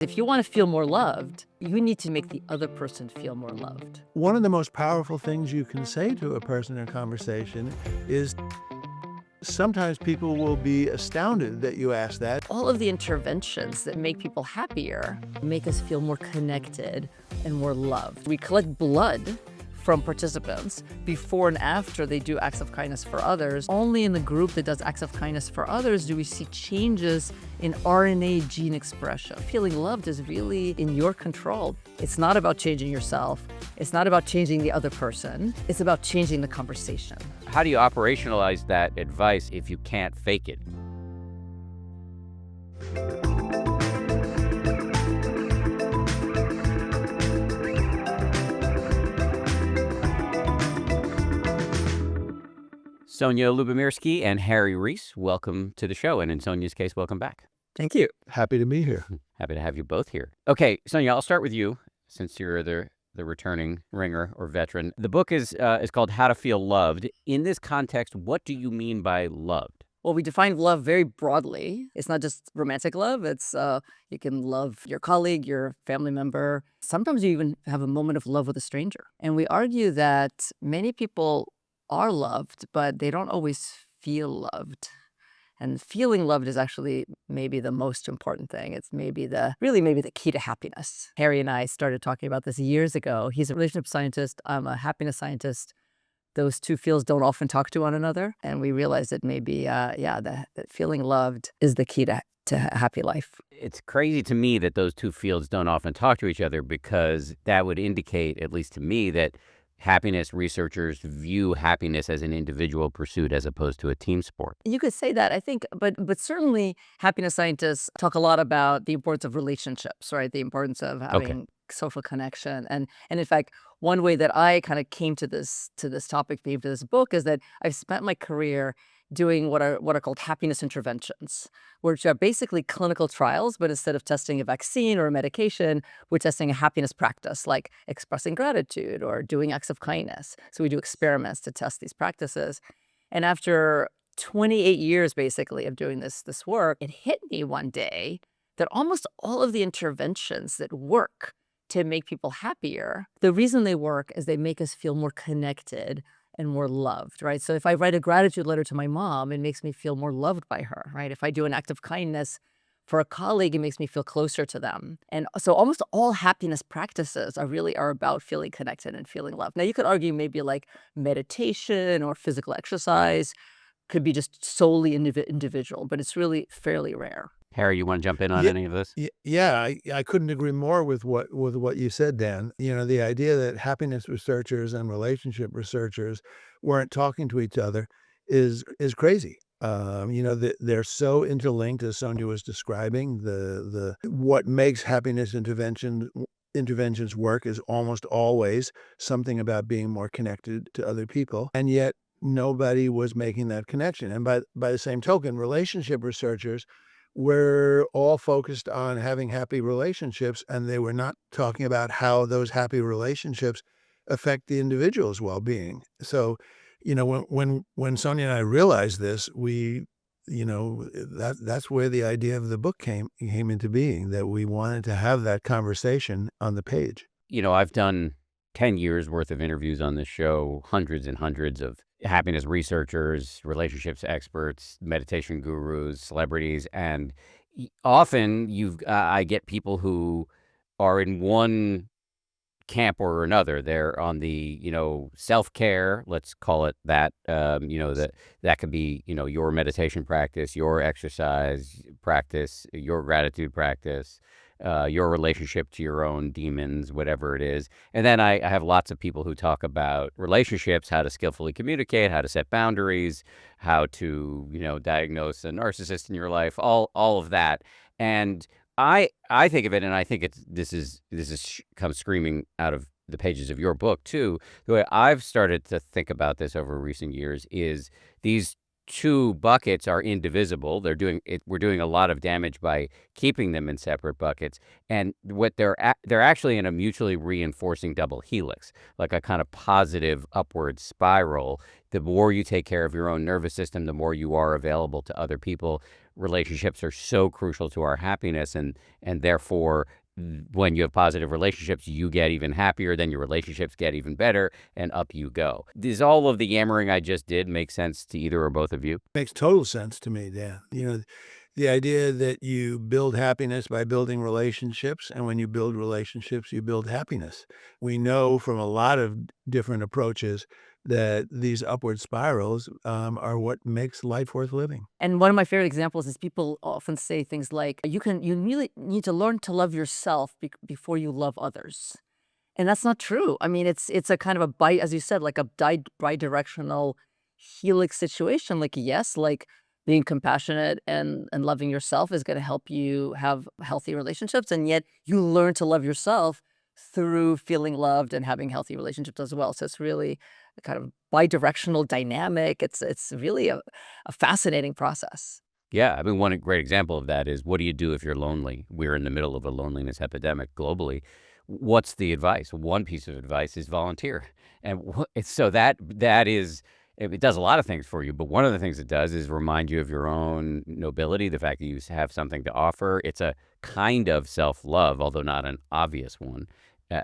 If you want to feel more loved, you need to make the other person feel more loved. One of the most powerful things you can say to a person in a conversation is sometimes people will be astounded that you ask that. All of the interventions that make people happier make us feel more connected and more loved. We collect blood from participants before and after they do acts of kindness for others. Only in the group that does acts of kindness for others do we see changes in RNA gene expression. Feeling loved is really in your control. It's not about changing yourself. It's not about changing the other person. It's about changing the conversation. How do you operationalize that advice if you can't fake it? Sonja Lyubomirsky and Harry Reis, welcome to the show. And in Sonja's case, welcome back. Thank you. Happy to be here. Happy to have you both here. Okay, Sonja, I'll start with you since you're the returning ringer or veteran. The book is called How to Feel Loved. In this context, what do you mean by loved? Well, we define love very broadly. It's not just romantic love. It's you can love your colleague, your family member. Sometimes you even have a moment of love with a stranger. And we argue that many people are loved, but they don't always feel loved. And feeling loved is actually maybe the most important thing. It's maybe the key to happiness. Harry and I started talking about this years ago. He's a relationship scientist. I'm a happiness scientist. Those two fields don't often talk to one another. And we realized that maybe, that feeling loved is the key to a happy life. It's crazy to me that those two fields don't often talk to each other, because that would indicate, at least to me, that happiness researchers view happiness as an individual pursuit as opposed to a team sport. You could say that, I think, but certainly happiness scientists talk a lot about the importance of relationships, right? The importance of having social connection. And in fact, one way that I kind of came to this topic, came to this book, is that I've spent my career doing what are called happiness interventions, which are basically clinical trials, but instead of testing a vaccine or a medication, we're testing a happiness practice, like expressing gratitude or doing acts of kindness. So we do experiments to test these practices. And after 28 years, basically, of doing this work, it hit me one day that almost all of the interventions that work to make people happier, the reason they work is they make us feel more connected and more loved, right? So if I write a gratitude letter to my mom, it makes me feel more loved by her, right? If I do an act of kindness for a colleague, it makes me feel closer to them. And so almost all happiness practices are about feeling connected and feeling loved. Now, you could argue maybe like meditation or physical exercise could be just solely individual, but it's really fairly rare. Harry, you want to jump in on any of this? Yeah, I couldn't agree more with what you said, Dan. You know, the idea that happiness researchers and relationship researchers weren't talking to each other is crazy. They're so interlinked, as Sonja was describing. The what makes happiness interventions work is almost always something about being more connected to other people, and yet nobody was making that connection. And by the same token, relationship researchers were all focused on having happy relationships, and they were not talking about how those happy relationships affect the individual's well-being. So, when Sonja and I realized this, that's where the idea of the book came into being, that we wanted to have that conversation on the page. I've done 10 years worth of interviews on this show, hundreds and hundreds of happiness researchers, relationships experts, meditation gurus, celebrities, and often I get people who are in one camp or another. They're on the self-care, let's call it that. That could be your meditation practice, your exercise practice, your gratitude practice, your relationship to your own demons, whatever it is. And then I have lots of people who talk about relationships, how to skillfully communicate, how to set boundaries, how to, diagnose a narcissist in your life, all of that. And I think of it, and I think this comes screaming out of the pages of your book too. The way I've started to think about this over recent years is these two buckets are indivisible. We're doing a lot of damage by keeping them in separate buckets, and what they're actually in a mutually reinforcing double helix, like a kind of positive upward spiral. The more you take care of your own nervous system, the more you are available to other people. relationships are so crucial to our happiness, and therefore when you have positive relationships, you get even happier, then your relationships get even better, and up you go. Does all of the yammering I just did make sense to either or both of you? Makes total sense to me, Dan. The idea that you build happiness by building relationships, and when you build relationships, you build happiness. We know from a lot of different approaches that these upward spirals are what makes life worth living. And one of my favorite examples is people often say things like, you really need to learn to love yourself before you love others. And that's not true. I mean, it's a kind of a as you said, like a bi-directional helix situation. Like, yes, like being compassionate and loving yourself is going to help you have healthy relationships. And yet you learn to love yourself through feeling loved and having healthy relationships as well. So it's really a kind of bi-directional dynamic. It's really a fascinating process. Yeah, I mean, one great example of that is, what do you do if you're lonely? We're in the middle of a loneliness epidemic globally. What's the advice? One piece of advice is volunteer. And so that is, it does a lot of things for you, but one of the things it does is remind you of your own nobility, the fact that you have something to offer. It's a kind of self-love, although not an obvious one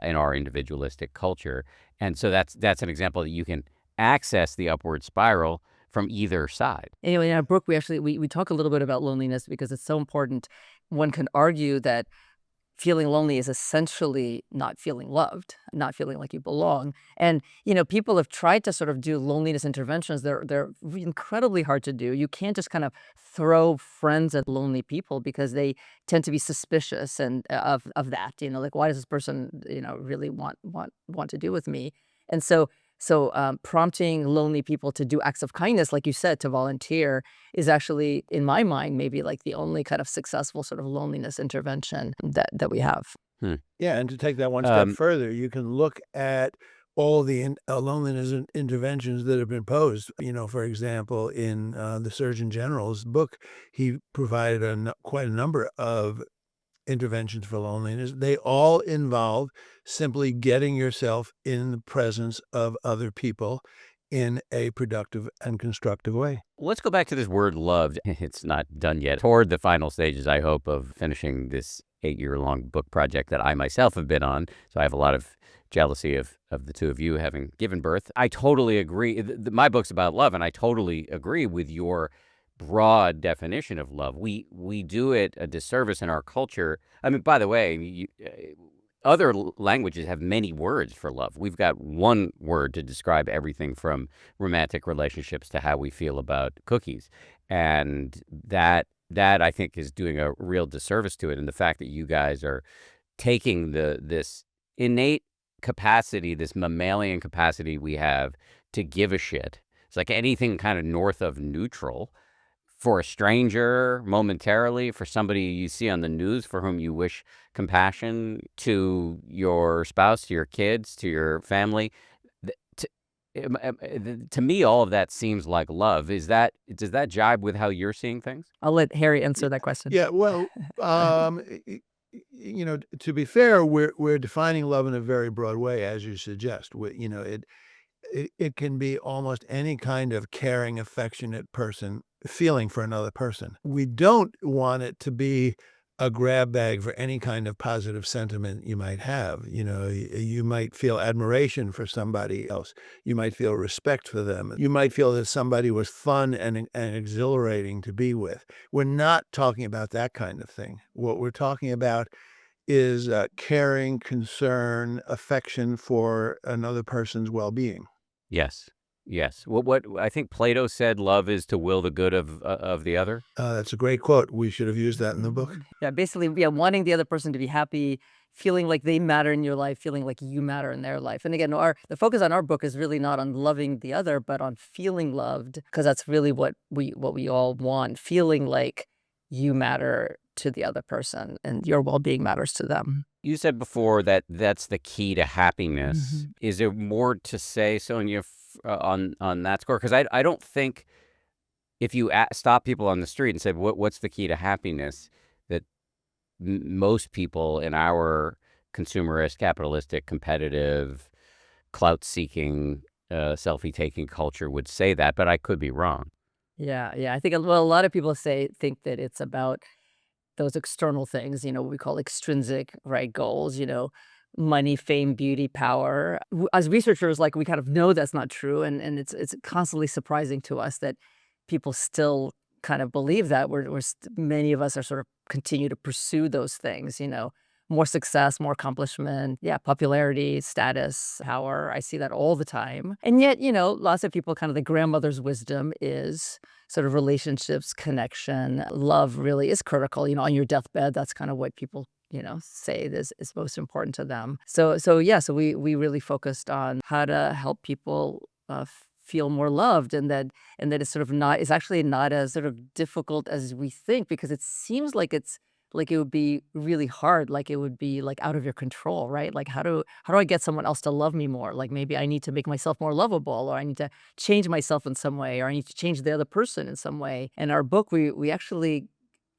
in our individualistic culture. And so that's an example that you can access the upward spiral from either side. Anyway, in our book, we talk a little bit about loneliness because it's so important. One can argue that feeling lonely is essentially not feeling loved, not feeling like you belong. And, people have tried to sort of do loneliness interventions. They're incredibly hard to do. You can't just kind of throw friends at lonely people because they tend to be suspicious and of that, like, why does this person, really want to do with me? And so prompting lonely people to do acts of kindness, like you said, to volunteer, is actually, in my mind, maybe like the only kind of successful sort of loneliness intervention that we have. Yeah, and to take that one step Um, further, you can look at all the loneliness interventions that have been posed. For example, in the Surgeon General's book, he provided quite a number of interventions for loneliness. They all involve simply getting yourself in the presence of other people in a productive and constructive way. let's go back to this word loved. It's not done yet. Toward the final stages, I hope, of finishing this 8-year-long book project that I myself have been on. So I have a lot of jealousy of the two of you having given birth. I totally agree. My book's about love, and I totally agree with your broad definition of love. We do it a disservice in our culture. I mean, by the way, other languages have many words for love. We've got one word to describe everything from romantic relationships to how we feel about cookies. And that I think is doing a real disservice to it. And the fact that you guys are taking this innate capacity, this mammalian capacity we have to give a shit. It's like anything kind of north of neutral, for a stranger momentarily, for somebody you see on the news for whom you wish compassion, to your spouse, to your kids, to your family. To me, all of that seems like love. Does that jibe with how you're seeing things? I'll let Harry answer that question. Yeah, well, to be fair, we're defining love in a very broad way, as you suggest. It can be almost any kind of caring, affectionate person feeling for another person. We don't want it to be a grab bag for any kind of positive sentiment you might have. You might feel admiration for somebody else. You might feel respect for them. You might feel that somebody was fun and exhilarating to be with. We're not talking about that kind of thing. What we're talking about is caring, concern, affection for another person's well-being. Yes. Yes. What I think Plato said, love is to will the good of the other. That's a great quote. We should have used that in the book. Yeah, basically, wanting the other person to be happy, feeling like they matter in your life, feeling like you matter in their life. And again, the focus on our book is really not on loving the other, but on feeling loved, because that's really what we all want, feeling like you matter to the other person and your well-being matters to them. You said before that that's the key to happiness. Is there more to say, Sonja, on that score? Because I don't think, if you stop people on the street and say, what's the key to happiness, that most people in our consumerist, capitalistic, competitive, clout-seeking, selfie-taking culture would say that, but I could be wrong. Yeah, yeah. I think well, a lot of people think that it's about those external things, what we call extrinsic, right, goals, money, fame, beauty, power. As researchers, like we kind of know that's not true, and it's constantly surprising to us that people still kind of believe that. Many of us are sort of continue to pursue those things, more success, more accomplishment, yeah, popularity, status, power. I see that all the time. And yet, lots of people kind of the grandmother's wisdom is sort of relationships, connection, love really is critical. On your deathbed, that's kind of what people, say is most important to them. So we really focused on how to help people feel more loved, and that it's actually not as sort of difficult as we think, because it seems like it would be really hard, like it would be like out of your control, right? Like how do I get someone else to love me more? Like maybe I need to make myself more lovable, or I need to change myself in some way, or I need to change the other person in some way. In our book, we actually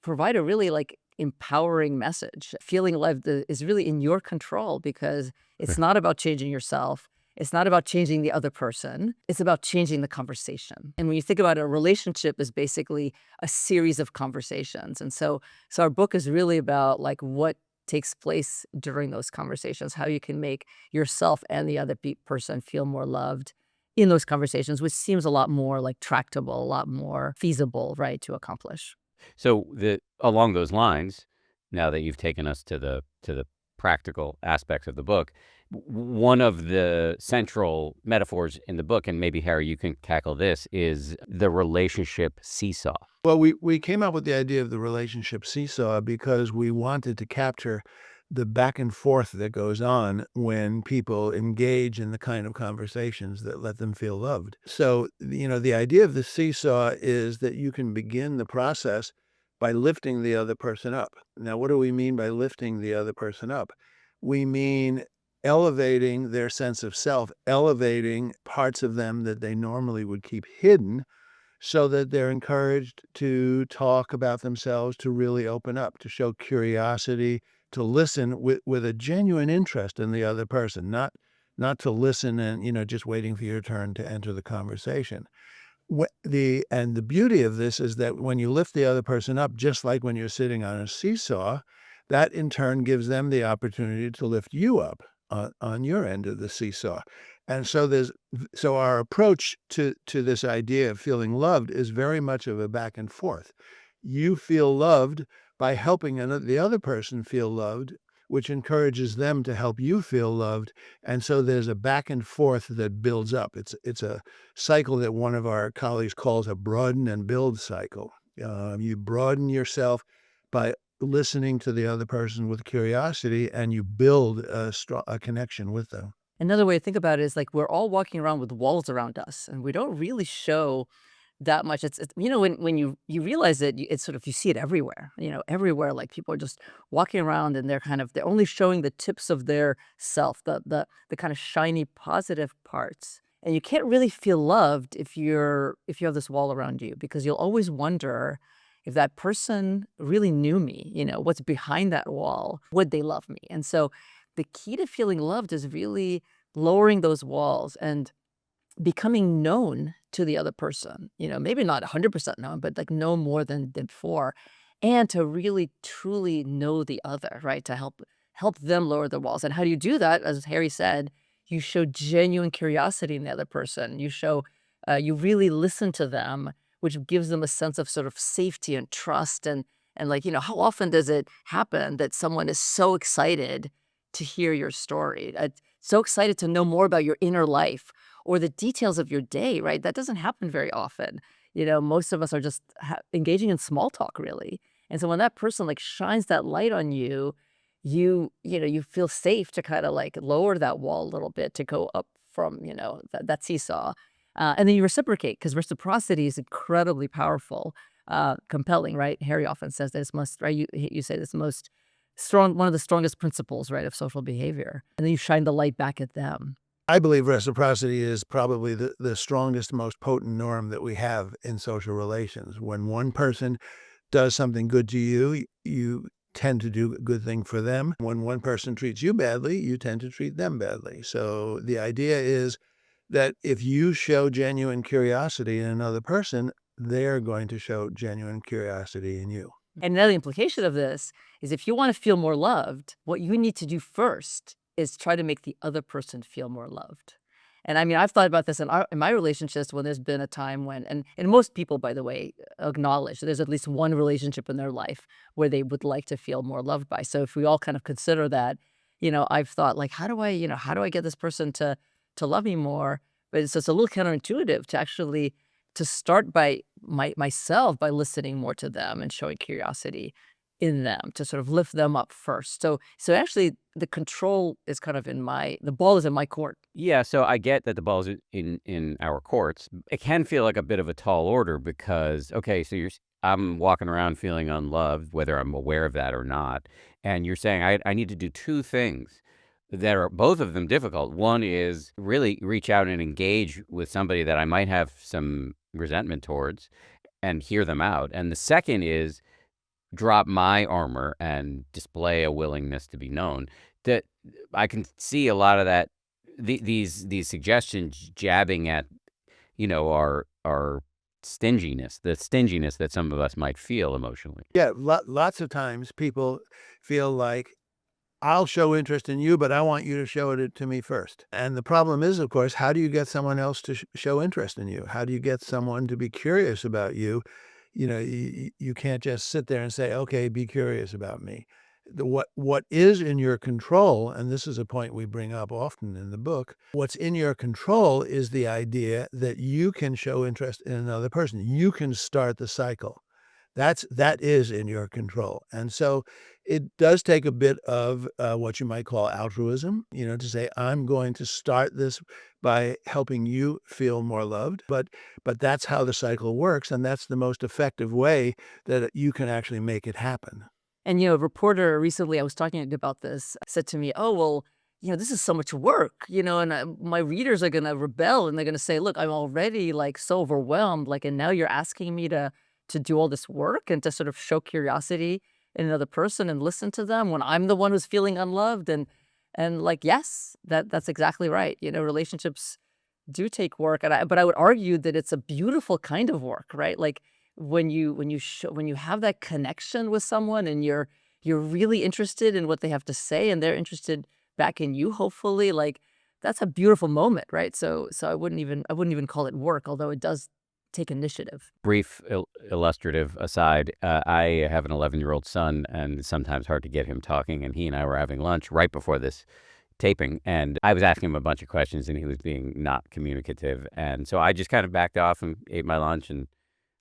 provide a really like empowering message. Feeling loved is really in your control, because it's Right. not about changing yourself. It's not about changing the other person. It's about changing the conversation. And when you think about it, a relationship is basically a series of conversations. And so our book is really about like what takes place during those conversations, how you can make yourself and the other person feel more loved in those conversations, which seems a lot more like tractable, a lot more feasible, right, to accomplish. So along those lines, now that you've taken us to the practical aspects of the book, one of the central metaphors in the book, and maybe Harry, you can tackle this, is the relationship seesaw. Well, we came up with the idea of the relationship seesaw because we wanted to capture the back and forth that goes on when people engage in the kind of conversations that let them feel loved. So, the idea of the seesaw is that you can begin the process by lifting the other person up. Now, what do we mean by lifting the other person up? We mean elevating their sense of self, elevating parts of them that they normally would keep hidden, so that they're encouraged to talk about themselves, to really open up, to show curiosity, to listen with a genuine interest in the other person, not to listen and, just waiting for your turn to enter the conversation. The beauty of this is that when you lift the other person up, just like when you're sitting on a seesaw, that in turn gives them the opportunity to lift you up on your end of the seesaw. And so our approach to this idea of feeling loved is very much of a back and forth. You feel loved by helping the other person feel loved, which encourages them to help you feel loved. And so there's a back and forth that builds up. It's a cycle that one of our colleagues calls a broaden and build cycle. You broaden yourself by listening to the other person with curiosity, and you build a connection with them. Another way to think about it is like we're all walking around with walls around us, and we don't really show that much. It's when you realize it, it's sort of you see it everywhere. Everywhere. Like people are just walking around, and they're only showing the tips of their self, the kind of shiny positive parts. And you can't really feel loved if you have this wall around you, because you'll always wonder if that person really knew me. What's behind that wall? Would they love me? And so the key to feeling loved is really lowering those walls and becoming known to the other person. Maybe not 100% known, but like know more than before, and to really truly know the other, right? To help them lower the walls. And how do you do that? As Harry said, you show genuine curiosity in the other person. You really listen to them, which gives them a sense of sort of safety and trust. And like, how often does it happen that someone is so excited to hear your story, so excited to know more about your inner life or the details of your day, right? That doesn't happen very often. Most of us are just engaging in small talk, really. And so when that person like shines that light on you, you feel safe to kind of like lower that wall a little bit to go up from, that seesaw. And then you reciprocate, because reciprocity is incredibly powerful, compelling, right? Harry often says that it's most, right? You say it's the most one of the strongest principles, right, of social behavior. And then you shine the light back at them. I believe reciprocity is probably the strongest, most potent norm that we have in social relations. When one person does something good to you, you tend to do a good thing for them. When one person treats you badly, you tend to treat them badly. So the idea is that if you show genuine curiosity in another person, they're going to show genuine curiosity in you. And another implication of this is if you want to feel more loved, what you need to do first is try to make the other person feel more loved. And I mean, I've thought about this in my relationships when there's been a time when, and most people, by the way, acknowledge that there's at least one relationship in their life where they would like to feel more loved by. So if we all kind of consider that, I've thought like, how do I get this person to love me more? But it's a little counterintuitive to actually to start by myself by listening more to them and showing curiosity in them to sort of lift them up first. So actually the control is kind of the ball is in my court. Yeah, so I get that the ball's in our courts. It can feel like a bit of a tall order because, okay, so I'm walking around feeling unloved, whether I'm aware of that or not. And you're saying I need to do two things that are both of them difficult. One is really reach out and engage with somebody that I might have some resentment towards and hear them out. And the second is drop my armor and display a willingness to be known. That I can see a lot of that, these suggestions jabbing at, our stinginess, the stinginess that some of us might feel emotionally. Yeah, lots of times people feel like, I'll show interest in you, but I want you to show it to me first. And the problem is, of course, how do you get someone else to show interest in you? How do you get someone to be curious about you? You can't just sit there and say, okay, be curious about me. What is in your control, and this is a point we bring up often in the book, what's in your control is the idea that you can show interest in another person. You can start the cycle. That is in your control. And so it does take a bit of what you might call altruism, to say, I'm going to start this by helping you feel more loved. But that's how the cycle works. And that's the most effective way that you can actually make it happen. And, a reporter recently, I was talking about this, said to me, oh, well, this is so much work, and my readers are going to rebel and they're going to say, look, I'm already like so overwhelmed. Like, and now you're asking me to do all this work and to sort of show curiosity in another person and listen to them when I'm the one who's feeling unloved. And like, yes, that's exactly right. Relationships do take work. But I would argue that it's a beautiful kind of work, right? Like when you have that connection with someone and you're really interested in what they have to say and they're interested back in you, hopefully, like that's a beautiful moment, right? So I wouldn't even call it work, although it does take initiative. Brief illustrative aside, I have an 11-year-old son, and it's sometimes hard to get him talking, and he and I were having lunch right before this taping, and I was asking him a bunch of questions, and he was being not communicative, and so I just kind of backed off and ate my lunch and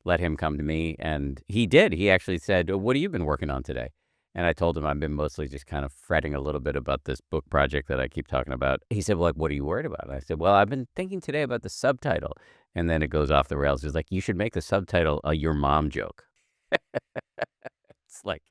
let him come to me, and he did. He actually said, what have you been working on today? And I told him I've been mostly just kind of fretting a little bit about this book project that I keep talking about. He said, well, like, what are you worried about? And I said, well, I've been thinking today about the subtitle. And then it goes off the rails. It's like, you should make the subtitle a your mom joke. It's like,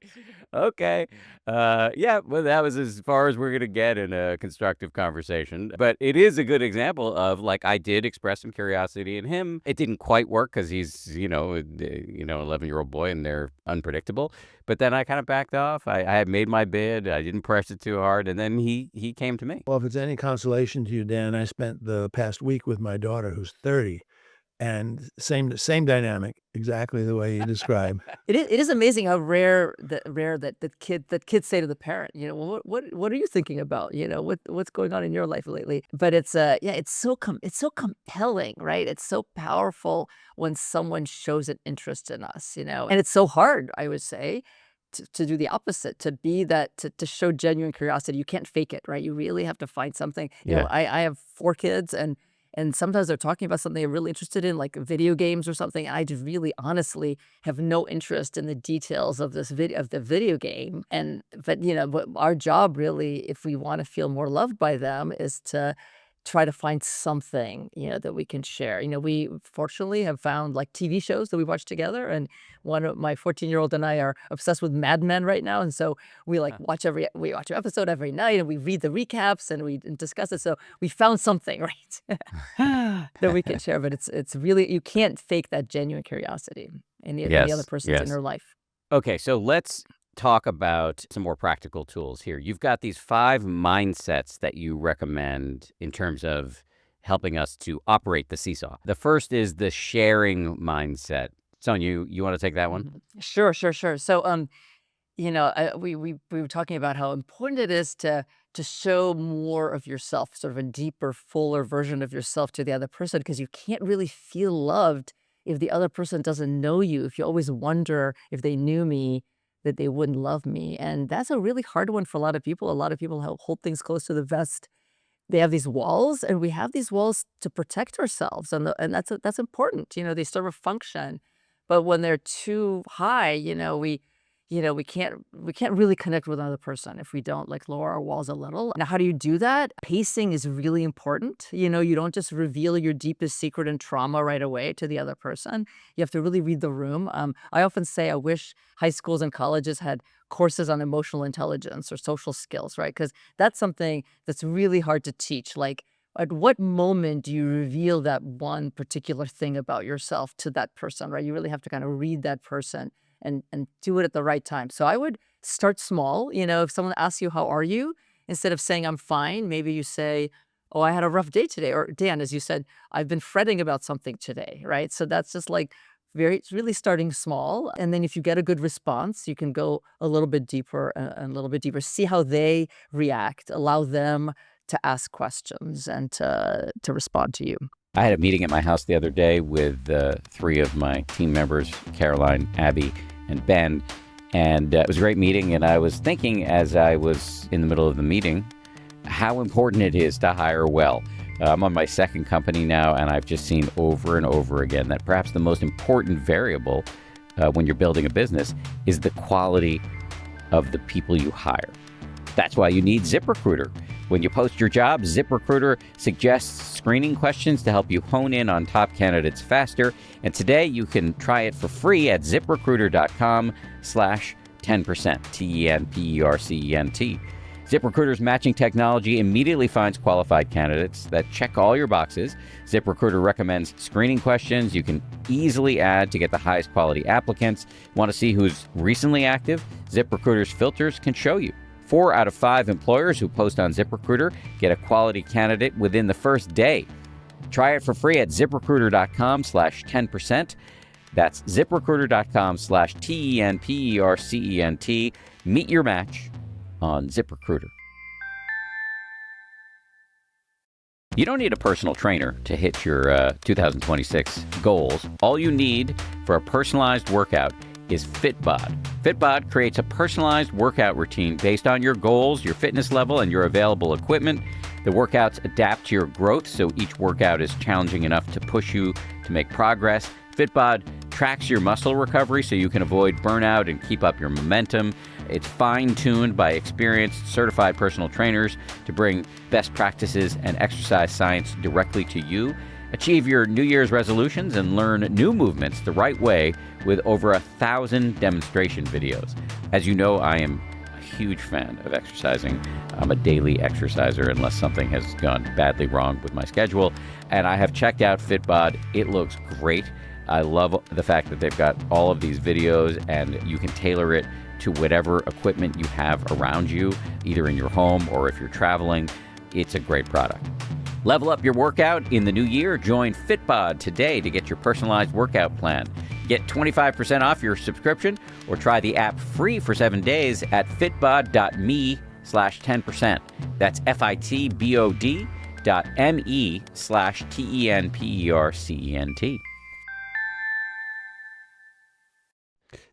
okay. Yeah, well, that was as far as we're going to get in a constructive conversation. But it is a good example of, like, I did express some curiosity in him. It didn't quite work because he's, 11-year-old boy and they're unpredictable. But then I kind of backed off. I had made my bid. I didn't press it too hard. And then he came to me. Well, if it's any consolation to you, Dan, I spent the past week with my daughter who's 30. And same dynamic, exactly the way you describe. It is amazing how rare that kids say to the parent, well, what are you thinking about? What's going on in your life lately? But it's it's so compelling, right? It's so powerful when someone shows an interest in us, and it's so hard, I would say, to do the opposite, to be that, to show genuine curiosity. You can't fake it, right? You really have to find something. Yeah. I have 4 kids, and sometimes they're talking about something they're really interested in, like video games or something. I just really honestly have no interest in the details of the video game. But our job really, if we want to feel more loved by them, is to try to find something, that we can share. We fortunately have found like TV shows that we watch together, and my 14-year-old and I are obsessed with Mad Men right now, and so we watch an episode every night, and we read the recaps and we discuss it. So we found something, right, that we can share. But it's really, you can't fake that genuine curiosity in the other person's inner life. Okay, so let's talk about some more practical tools here. You've got these 5 mindsets that you recommend in terms of helping us to operate the seesaw. The first is the sharing mindset. Sonja, you want to take that one? Sure, sure, sure. So, we were talking about how important it is to show more of yourself, sort of a deeper, fuller version of yourself to the other person, because you can't really feel loved if the other person doesn't know you. If you always wonder if they knew me, that they wouldn't love me, and that's a really hard one for a lot of people. A lot of people hold things close to the vest. They have these walls, and we have these walls to protect ourselves, and that's important. They serve a function, but when they're too high, we can't really connect with another person if we don't like lower our walls a little. Now, how do you do that? Pacing is really important. You don't just reveal your deepest secret and trauma right away to the other person. You have to really read the room. I often say I wish high schools and colleges had courses on emotional intelligence or social skills, right? Because that's something that's really hard to teach. Like, at what moment do you reveal that one particular thing about yourself to that person, right? You really have to kind of read that person and do it at the right time. So I would start small. If someone asks you, how are you? Instead of saying, I'm fine, maybe you say, oh, I had a rough day today. Or Dan, as you said, I've been fretting about something today, right? So that's just like it's really starting small. And then if you get a good response, you can go a little bit deeper and a little bit deeper, see how they react, allow them to ask questions and to respond to you. I had a meeting at my house the other day with 3 of my team members, Caroline, Abby, and Ben. And it was a great meeting. And I was thinking as I was in the middle of the meeting, how important it is to hire well. I'm on my second company now, and I've just seen over and over again that perhaps the most important variable when you're building a business is the quality of the people you hire. That's why you need ZipRecruiter. When you post your job, ZipRecruiter suggests screening questions to help you hone in on top candidates faster. And today you can try it for free at ZipRecruiter.com/10%, TENPERCENT. ZipRecruiter's matching technology immediately finds qualified candidates that check all your boxes. ZipRecruiter recommends screening questions you can easily add to get the highest quality applicants. Want to see who's recently active? ZipRecruiter's filters can show you. 4 out of 5 employers who post on ZipRecruiter get a quality candidate within the first day. Try it for free at ZipRecruiter.com/10%. That's ZipRecruiter.com/TENPERCENT. Meet your match on ZipRecruiter. You don't need a personal trainer to hit your 2026 goals. All you need for a personalized workout is Fitbod. Fitbod creates a personalized workout routine based on your goals, your fitness level, and your available equipment. The workouts adapt to your growth, so each workout is challenging enough to push you to make progress. Fitbod tracks your muscle recovery so you can avoid burnout and keep up your momentum. It's fine-tuned by experienced, certified personal trainers to bring best practices and exercise science directly to you. Achieve your New Year's resolutions and learn new movements the right way with over 1,000 demonstration videos. As you know, I am a huge fan of exercising. I'm a daily exerciser unless something has gone badly wrong with my schedule. And I have checked out Fitbod. It looks great. I love the fact that they've got all of these videos and you can tailor it to whatever equipment you have around you, either in your home or if you're traveling. It's a great product. Level up your workout in the new year. Join Fitbod today to get your personalized workout plan. Get 25% off your subscription or try the app free for 7 days at fitbod.me/10%. That's fitbod.me/TENPERCENT.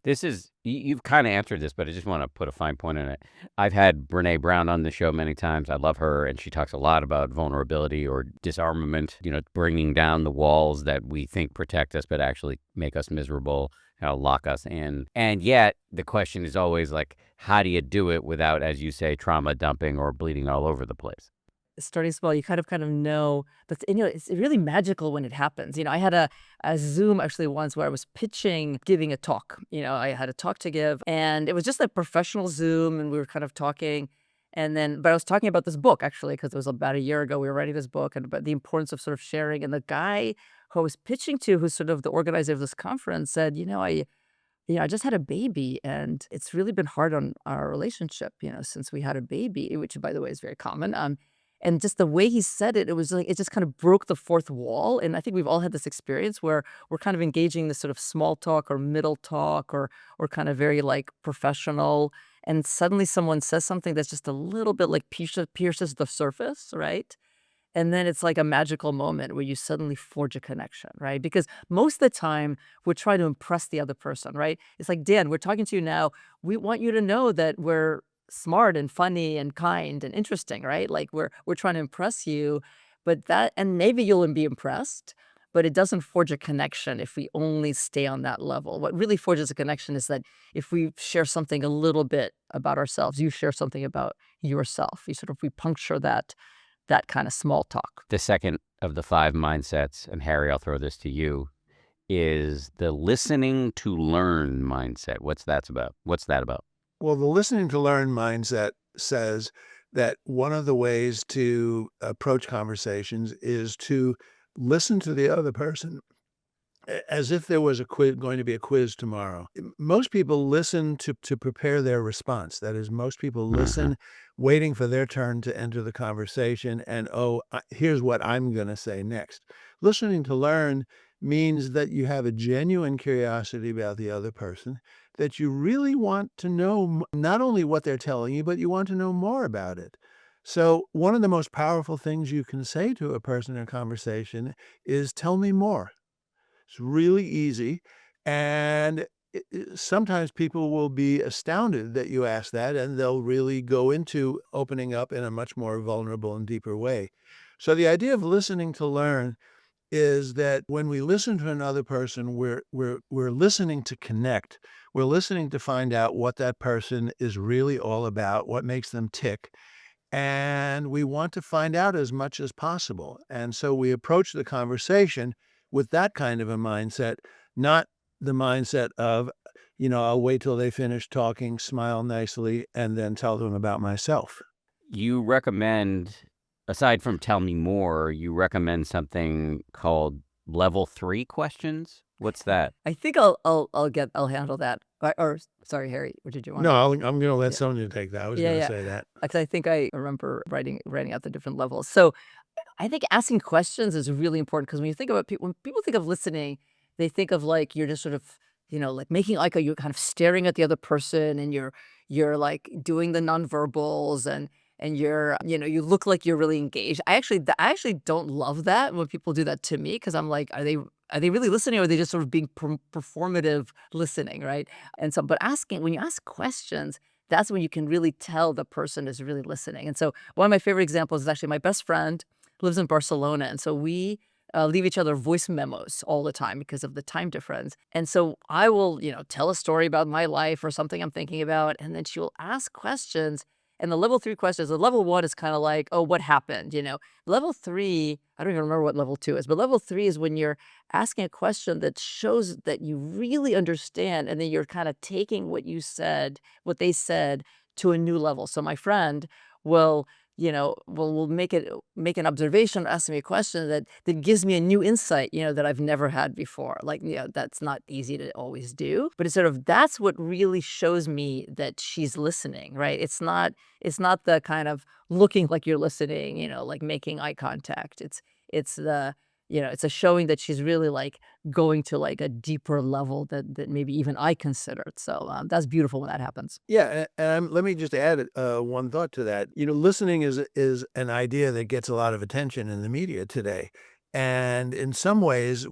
This is, you've kind of answered this, but I just want to put a fine point on it. I've had Brene Brown on the show many times. I love her, and she talks a lot about vulnerability or disarmament, bringing down the walls that we think protect us, but actually make us miserable, lock us in. And yet the question is always like, how do you do it without, as you say, trauma dumping or bleeding all over the place? Starting small, you kind of know, but it's really magical when it happens. I had a Zoom actually once where I was giving a talk. I had a talk to give, and it was just a professional Zoom, and we were kind of talking. But I was talking about this book actually, because it was about a year ago. We were writing this book and about the importance of sort of sharing. And the guy who I was pitching to, who's sort of the organizer of this conference, said, I just had a baby, and it's really been hard on our relationship, since we had a baby, which by the way is very common. And just the way he said it, it was like it just kind of broke the fourth wall. And I think we've all had this experience where we're kind of engaging this sort of small talk or middle talk or kind of very like professional. And suddenly someone says something that's just a little bit like pierces the surface, right? And then it's like a magical moment where you suddenly forge a connection, right? Because most of the time we're trying to impress the other person, right? It's like, Dan, we're talking to you now. We want you to know that we're smart and funny and kind and interesting, right? Like we're trying to impress you, but that and maybe you'll be impressed, but it doesn't forge a connection if we only stay on that level. What really forges a connection is that if we share something a little bit about ourselves, you share something about yourself. We puncture that kind of small talk. The second of the 5 mindsets, and Harry, I'll throw this to you, is the listening to learn mindset. What's that about? Well, the listening to learn mindset says that one of the ways to approach conversations is to listen to the other person as if there was a quiz going to be a quiz tomorrow. Most people listen to prepare their response. That is, most people listen waiting for their turn to enter the conversation and, here's what I'm going to say next. Listening to learn means that you have a genuine curiosity about the other person, that you really want to know not only what they're telling you, but you want to know more about it. So one of the most powerful things you can say to a person in a conversation is, tell me more. It's really easy, and sometimes people will be astounded that you ask that, and they'll really go into opening up in a much more vulnerable and deeper way. So the idea of listening to learn is that when we listen to another person, we're listening to connect. We're listening to find out what that person is really all about, what makes them tick, and we want to find out as much as possible. And so we approach the conversation with that kind of a mindset, not the mindset of, I'll wait till they finish talking, smile nicely, and then tell them about myself. You recommend, aside from tell me more, you recommend something called level 3 questions? What's that? I think I'll handle that. Or sorry, Harry, what did you want? No, I'm going to let Sonja take that. I was going to Yeah. say that. Because I think I remember writing out the different levels. So I think asking questions is really important because when you think about people, when people think of listening, they think of like you're just sort of, like making eye contact, you're kind of staring at the other person and you're like doing the nonverbals and you look like you're really engaged. I actually don't love that when people do that to me because I'm like, are they really listening or are they just sort of being performative listening, right? And so, but when you ask questions, that's when you can really tell the person is really listening. And so one of my favorite examples is actually my best friend lives in Barcelona. And so we leave each other voice memos all the time because of the time difference. And so I will, tell a story about my life or something I'm thinking about. And then she will ask questions. And the level 3 questions, the level 1 is kind of like, oh, what happened? Level 3, I don't even remember what level 2 is, but level 3 is when you're asking a question that shows that you really understand. And then you're kind of taking what they said to a new level. So my friend will will make an observation, ask me a question that gives me a new insight, that I've never had before. Like, that's not easy to always do, but it's sort of, that's what really shows me that she's listening, right? It's not the kind of looking like you're listening, like making eye contact. It's it's a showing that she's really like going to like a deeper level that maybe even I considered. So that's beautiful when that happens. Yeah, and let me just add one thought to that. Listening is an idea that gets a lot of attention in the media today, and in some ways,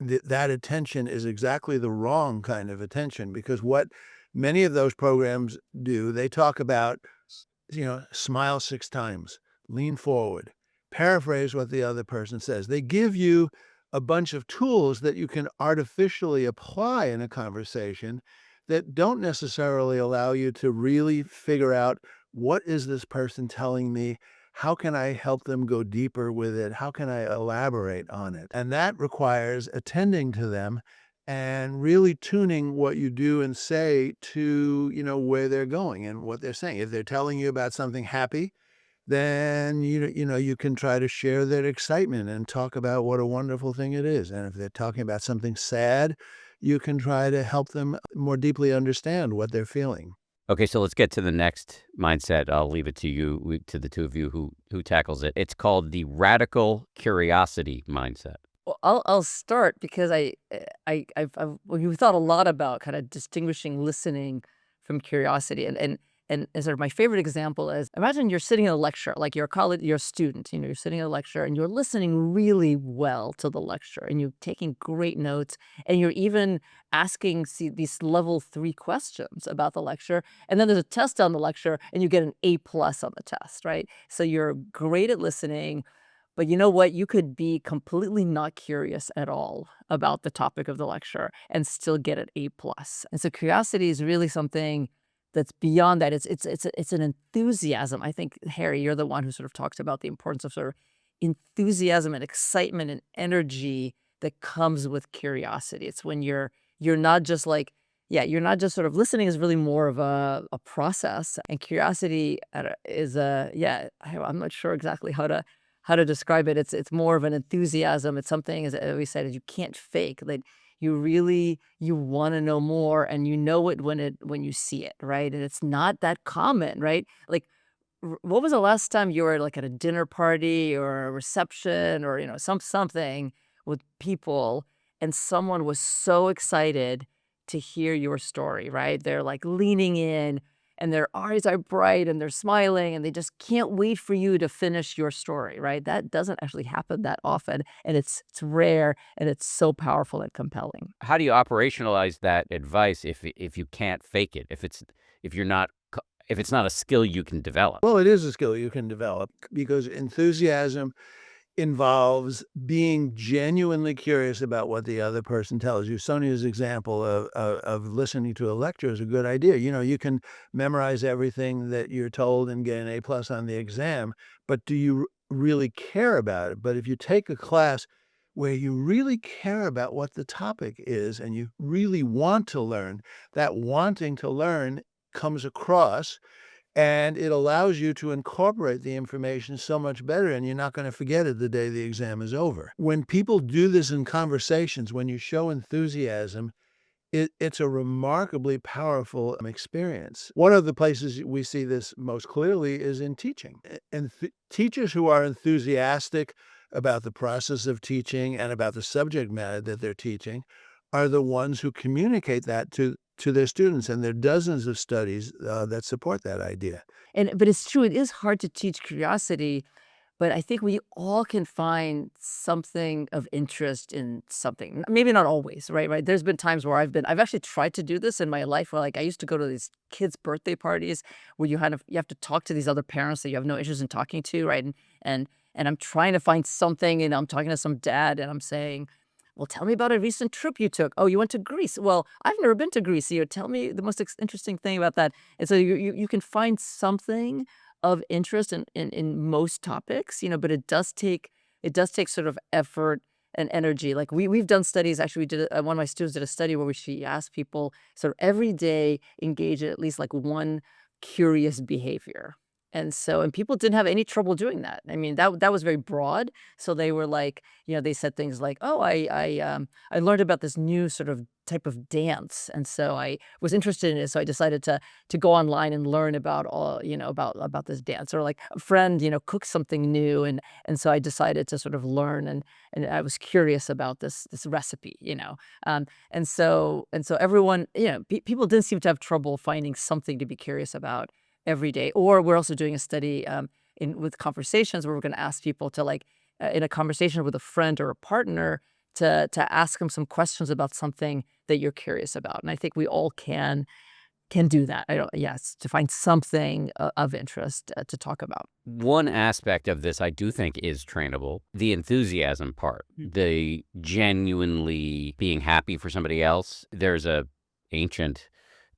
that attention is exactly the wrong kind of attention because what many of those programs do, they talk about, smile 6 times, lean forward, paraphrase what the other person says. They give you a bunch of tools that you can artificially apply in a conversation that don't necessarily allow you to really figure out what is this person telling me? How can I help them go deeper with it? How can I elaborate on it? And that requires attending to them and really tuning what you do and say to, where they're going and what they're saying. If they're telling you about something happy, then you can try to share that excitement and talk about what a wonderful thing it is. And if they're talking about something sad, you can try to help them more deeply understand what they're feeling. Okay, so let's get to the next mindset. I'll leave it to you, to the two of you who tackles it. It's called the radical curiosity mindset. Well, I'll start because we've thought a lot about kind of distinguishing listening from curiosity, and sort of my favorite example is imagine you're sitting in a lecture, like you're a college, you're a student, you're sitting in a lecture and you're listening really well to the lecture and you're taking great notes and you're even asking these level 3 questions about the lecture, and then there's a test on the lecture and you get an A+ on the test, right? So you're great at listening. But you know what? You could be completely not curious at all about the topic of the lecture and still get an A+. And so curiosity is really something that's beyond that. It's an enthusiasm. I think, Harry, you're the one who sort of talks about the importance of sort of enthusiasm and excitement and energy that comes with curiosity. It's when you're not just like, yeah, you're not just sort of listening is really more of a process. And curiosity is I'm not sure exactly how to describe it. It's more of an enthusiasm. It's something, as we said, is you can't fake. Like you want to know more, and you know it when you see it, right? And it's not that common, right? Like, what was the last time you were like at a dinner party or a reception or something with people, and someone was so excited to hear your story, right? They're like leaning in and their eyes are bright and they're smiling and they just can't wait for you to finish your story, right? That doesn't actually happen that often, and it's rare, and it's so powerful and compelling. How do you operationalize that advice if you can't fake it? If you're not if it's not a skill you can develop? Well, it is a skill you can develop because enthusiasm involves being genuinely curious about what the other person tells you. Sonia's example of listening to a lecture is a good idea. You can memorize everything that you're told and get an A+ on the exam, but do you really care about it? But if you take a class where you really care about what the topic is and you really want to learn, that wanting to learn comes across, and it allows you to incorporate the information so much better, and you're not going to forget it the day the exam is over. When people do this in conversations, when you show enthusiasm, it's a remarkably powerful experience. One of the places we see this most clearly is in teaching. And teachers who are enthusiastic about the process of teaching and about the subject matter that they're teaching are the ones who communicate that to their students. And there are dozens of studies that support that idea. But it's true, it is hard to teach curiosity, but I think we all can find something of interest in something. Maybe not always, right? Right. There's been times where I've actually tried to do this in my life where, like, I used to go to these kids' birthday parties where you have to talk to these other parents that you have no interest in talking to, right? And I'm trying to find something, and I'm talking to some dad and I'm saying, well, tell me about a recent trip you took. Oh, you went to Greece. Well, I've never been to Greece. Tell me the most interesting thing about that. And so you can find something of interest in most topics, but it does take sort of effort and energy. Like we've done studies. Actually, we did one of my students did a study where she asked people sort of every day engage in at least like one curious behavior. And people didn't have any trouble doing that. I mean, that was very broad. So they were like, they said things like, "Oh, I learned about this new sort of type of dance, and so I was interested in it. So I decided to go online and learn about all, about this dance." Or like a friend, cooked something new, and so I decided to sort of learn, and I was curious about this recipe. And so everyone, people didn't seem to have trouble finding something to be curious about every day. Or we're also doing a study in with conversations where we're going to ask people to, like, in a conversation with a friend or a partner, to ask them some questions about something that you're curious about. And I think we all can do that. I don't Yes, to find something of interest to talk about. One aspect of this I do think is trainable, the enthusiasm part, the genuinely being happy for somebody else. There's a ancient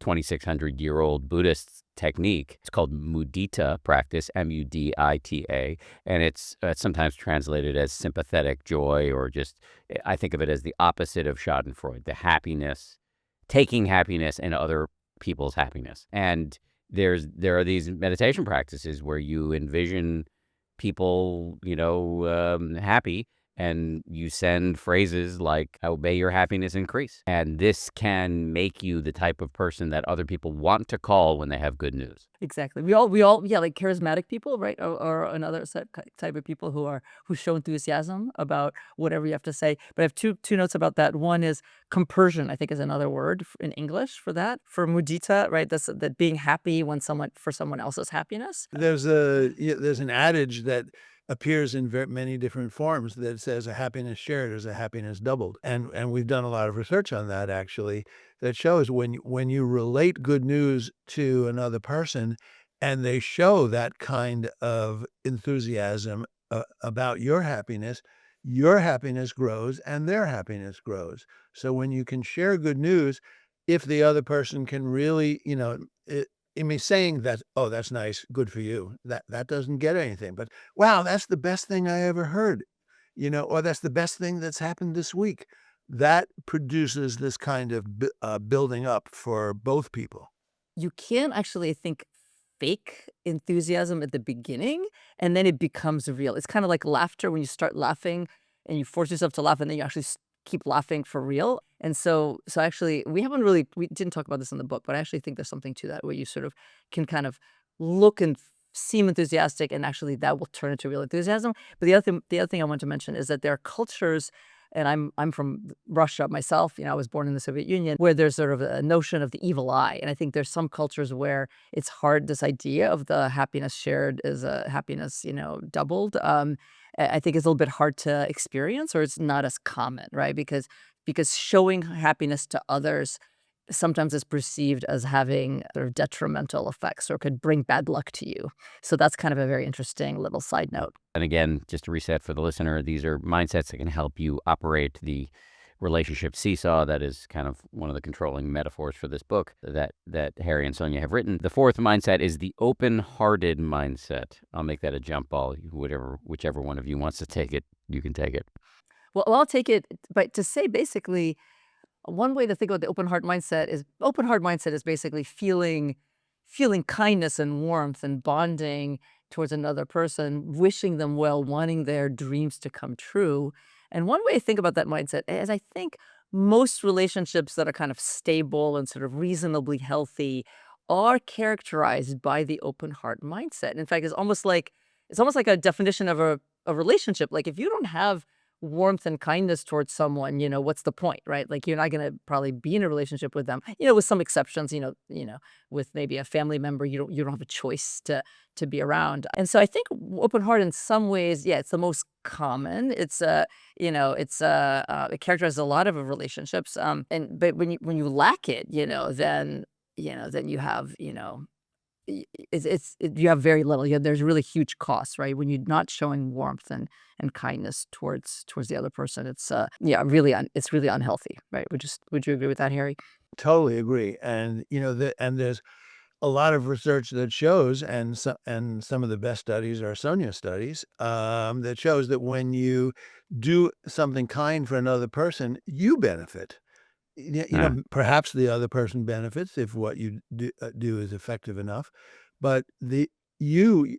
2,600-year-old Buddhist technique. It's called mudita practice, Mudita, and it's sometimes translated as sympathetic joy, or just, I think of it as the opposite of Schadenfreude, the happiness, taking happiness in other people's happiness. And there are these meditation practices where you envision people, happy, and you send phrases like, "May your happiness increase." And this can make you the type of person that other people want to call when they have good news. Exactly. Yeah, like charismatic people, right? Or another type of people who show enthusiasm about whatever you have to say. But I have two notes about that. One is compersion, I think is another word in English for that. For mudita, right? That's that being happy when for someone else's happiness. There's an adage that appears in many different forms that says a happiness shared is a happiness doubled, and we've done a lot of research on that actually that shows when you relate good news to another person, and they show that kind of enthusiasm about your happiness grows and their happiness grows. So when you can share good news, if the other person can really, I mean, saying that, "Oh, that's nice, good for you," that doesn't get anything, but, "Wow, that's the best thing I ever heard," or, "That's the best thing that's happened this week." That produces this kind of building up for both people. You can actually, I think, fake enthusiasm at the beginning, and then it becomes real. It's kind of like laughter when you start laughing and you force yourself to laugh, and then you actually keep laughing for real. And so actually, we didn't talk about this in the book, but I actually think there's something to that where you sort of can kind of look and seem enthusiastic, and actually that will turn into real enthusiasm. But the other thing I want to mention is that there are cultures, and I'm from Russia myself. I was born in the Soviet Union, where there's sort of a notion of the evil eye. And I think there's some cultures where it's hard, this idea of the happiness shared is a happiness, doubled. I think it's a little bit hard to experience, or it's not as common, right? Because showing happiness to others sometimes is perceived as having sort of detrimental effects or could bring bad luck to you. So that's kind of a very interesting little side note. And again, just to reset for the listener, these are mindsets that can help you operate the relationship seesaw. That is kind of one of the controlling metaphors for this book that Harry and Sonja have written. The fourth mindset is the open-hearted mindset. I'll make that a jump ball. Whichever one of you wants to take it, you can take it. Well, I'll take it, but to say basically, one way to think about the open heart mindset is basically feeling kindness and warmth and bonding towards another person, wishing them well, wanting their dreams to come true. And one way to think about that mindset is, I think most relationships that are kind of stable and sort of reasonably healthy are characterized by the open heart mindset. In fact, it's almost like a definition of a relationship. Like if you don't have warmth and kindness towards someone, what's the point, right? Like you're not going to probably be in a relationship with them, with some exceptions, with maybe a family member, you don't have a choice to be around. And so I think open heart in some ways, yeah, it's the most common. It characterizes a lot of relationships. But when you lack it, then you have, you have very little. There's really huge costs, right? When you're not showing warmth and kindness towards the other person, it's really unhealthy, right? Would you agree with that, Harry? Totally agree, and, there's a lot of research that shows, and some of the best studies are Sonia studies, that shows that when you do something kind for another person, you benefit. Uh, Perhaps the other person benefits if what you do is effective enough, but you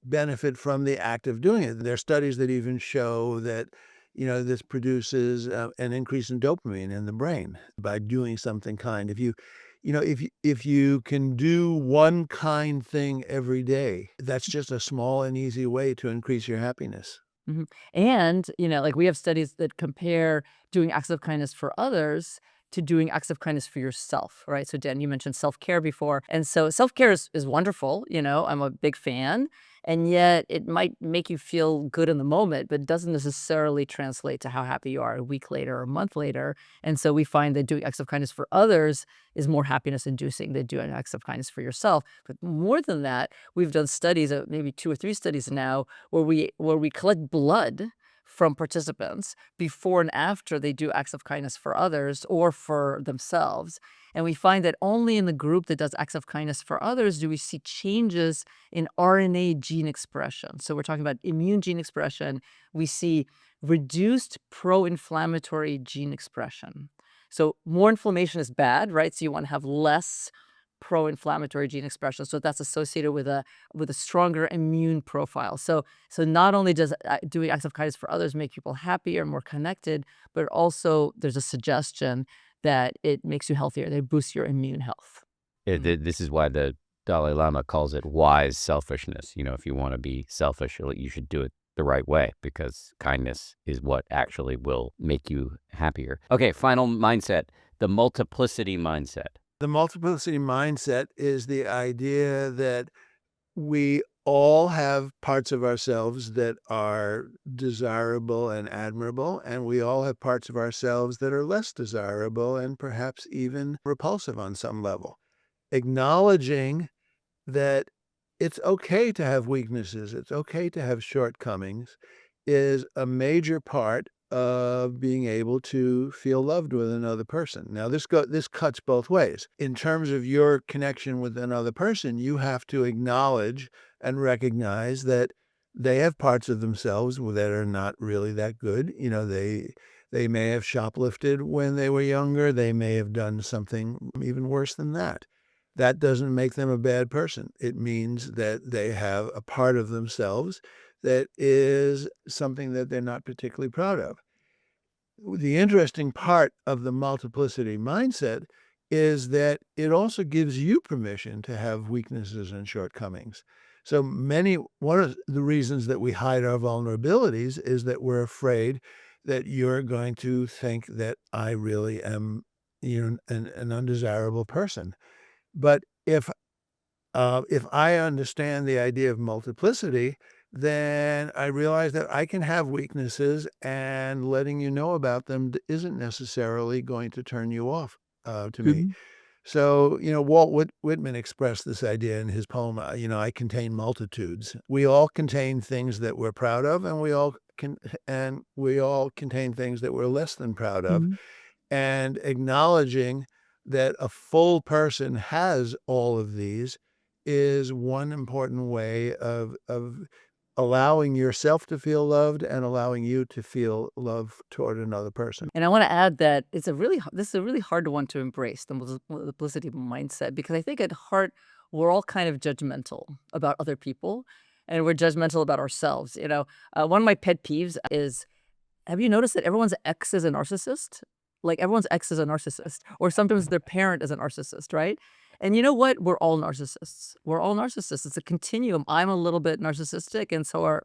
benefit from the act of doing it. There are studies that even show that, this produces an increase in dopamine in the brain by doing something kind. If you can do one kind thing every day, that's just a small and easy way to increase your happiness. Mhm. And, like we have studies that compare doing acts of kindness for others to doing acts of kindness for yourself, right? So, Dan, you mentioned self-care before. And so self-care is wonderful. I'm a big fan. And yet it might make you feel good in the moment, but doesn't necessarily translate to how happy you are a week later or a month later. And so we find that doing acts of kindness for others is more happiness inducing than doing acts of kindness for yourself. But more than that, we've done studies, maybe 2 or 3 studies now, where we collect blood from participants before and after they do acts of kindness for others or for themselves. And we find that only in the group that does acts of kindness for others do we see changes in RNA gene expression. So we're talking about immune gene expression. We see reduced pro-inflammatory gene expression. So more inflammation is bad, right? So you want to have less pro-inflammatory gene expression. So that's associated with a stronger immune profile. So not only does doing acts of kindness for others make people happier, more connected, but also there's a suggestion that it makes you healthier. They boost your immune health. This is why the Dalai Lama calls it wise selfishness. If you want to be selfish, you should do it the right way, because kindness is what actually will make you happier. Okay, final mindset, the multiplicity mindset. The multiplicity mindset is the idea that we all have parts of ourselves that are desirable and admirable, and we all have parts of ourselves that are less desirable and perhaps even repulsive on some level. Acknowledging that it's okay to have weaknesses, it's okay to have shortcomings, is a major part of being able to feel loved with another person. Now, this cuts both ways. In terms of your connection with another person, you have to acknowledge and recognize that they have parts of themselves that are not really that good. They may have shoplifted when they were younger. They may have done something even worse than that. That doesn't make them a bad person. It means that they have a part of themselves that is something that they're not particularly proud of. The interesting part of the multiplicity mindset is that it also gives you permission to have weaknesses and shortcomings. So one of the reasons that we hide our vulnerabilities is that we're afraid that you're going to think that I really am, an undesirable person. But if I understand the idea of multiplicity, then I realize that I can have weaknesses, and letting you know about them isn't necessarily going to turn you off to me. Mhm. So, Walt Whitman expressed this idea in his poem, I contain multitudes. We all contain things that we're proud of, and we all contain things that we're less than proud of. Mhm. And acknowledging that a full person has all of these is one important way of allowing yourself to feel loved and allowing you to feel love toward another person. And I want to add that this is a really hard one to embrace, the multiplicity mindset, because I think at heart we're all kind of judgmental about other people, and we're judgmental about ourselves. One of my pet peeves is, have you noticed that everyone's ex is a narcissist? Like, everyone's ex is a narcissist, or sometimes their parent is a narcissist, right? And you know what? We're all narcissists. We're all narcissists. It's a continuum. I'm a little bit narcissistic, and so are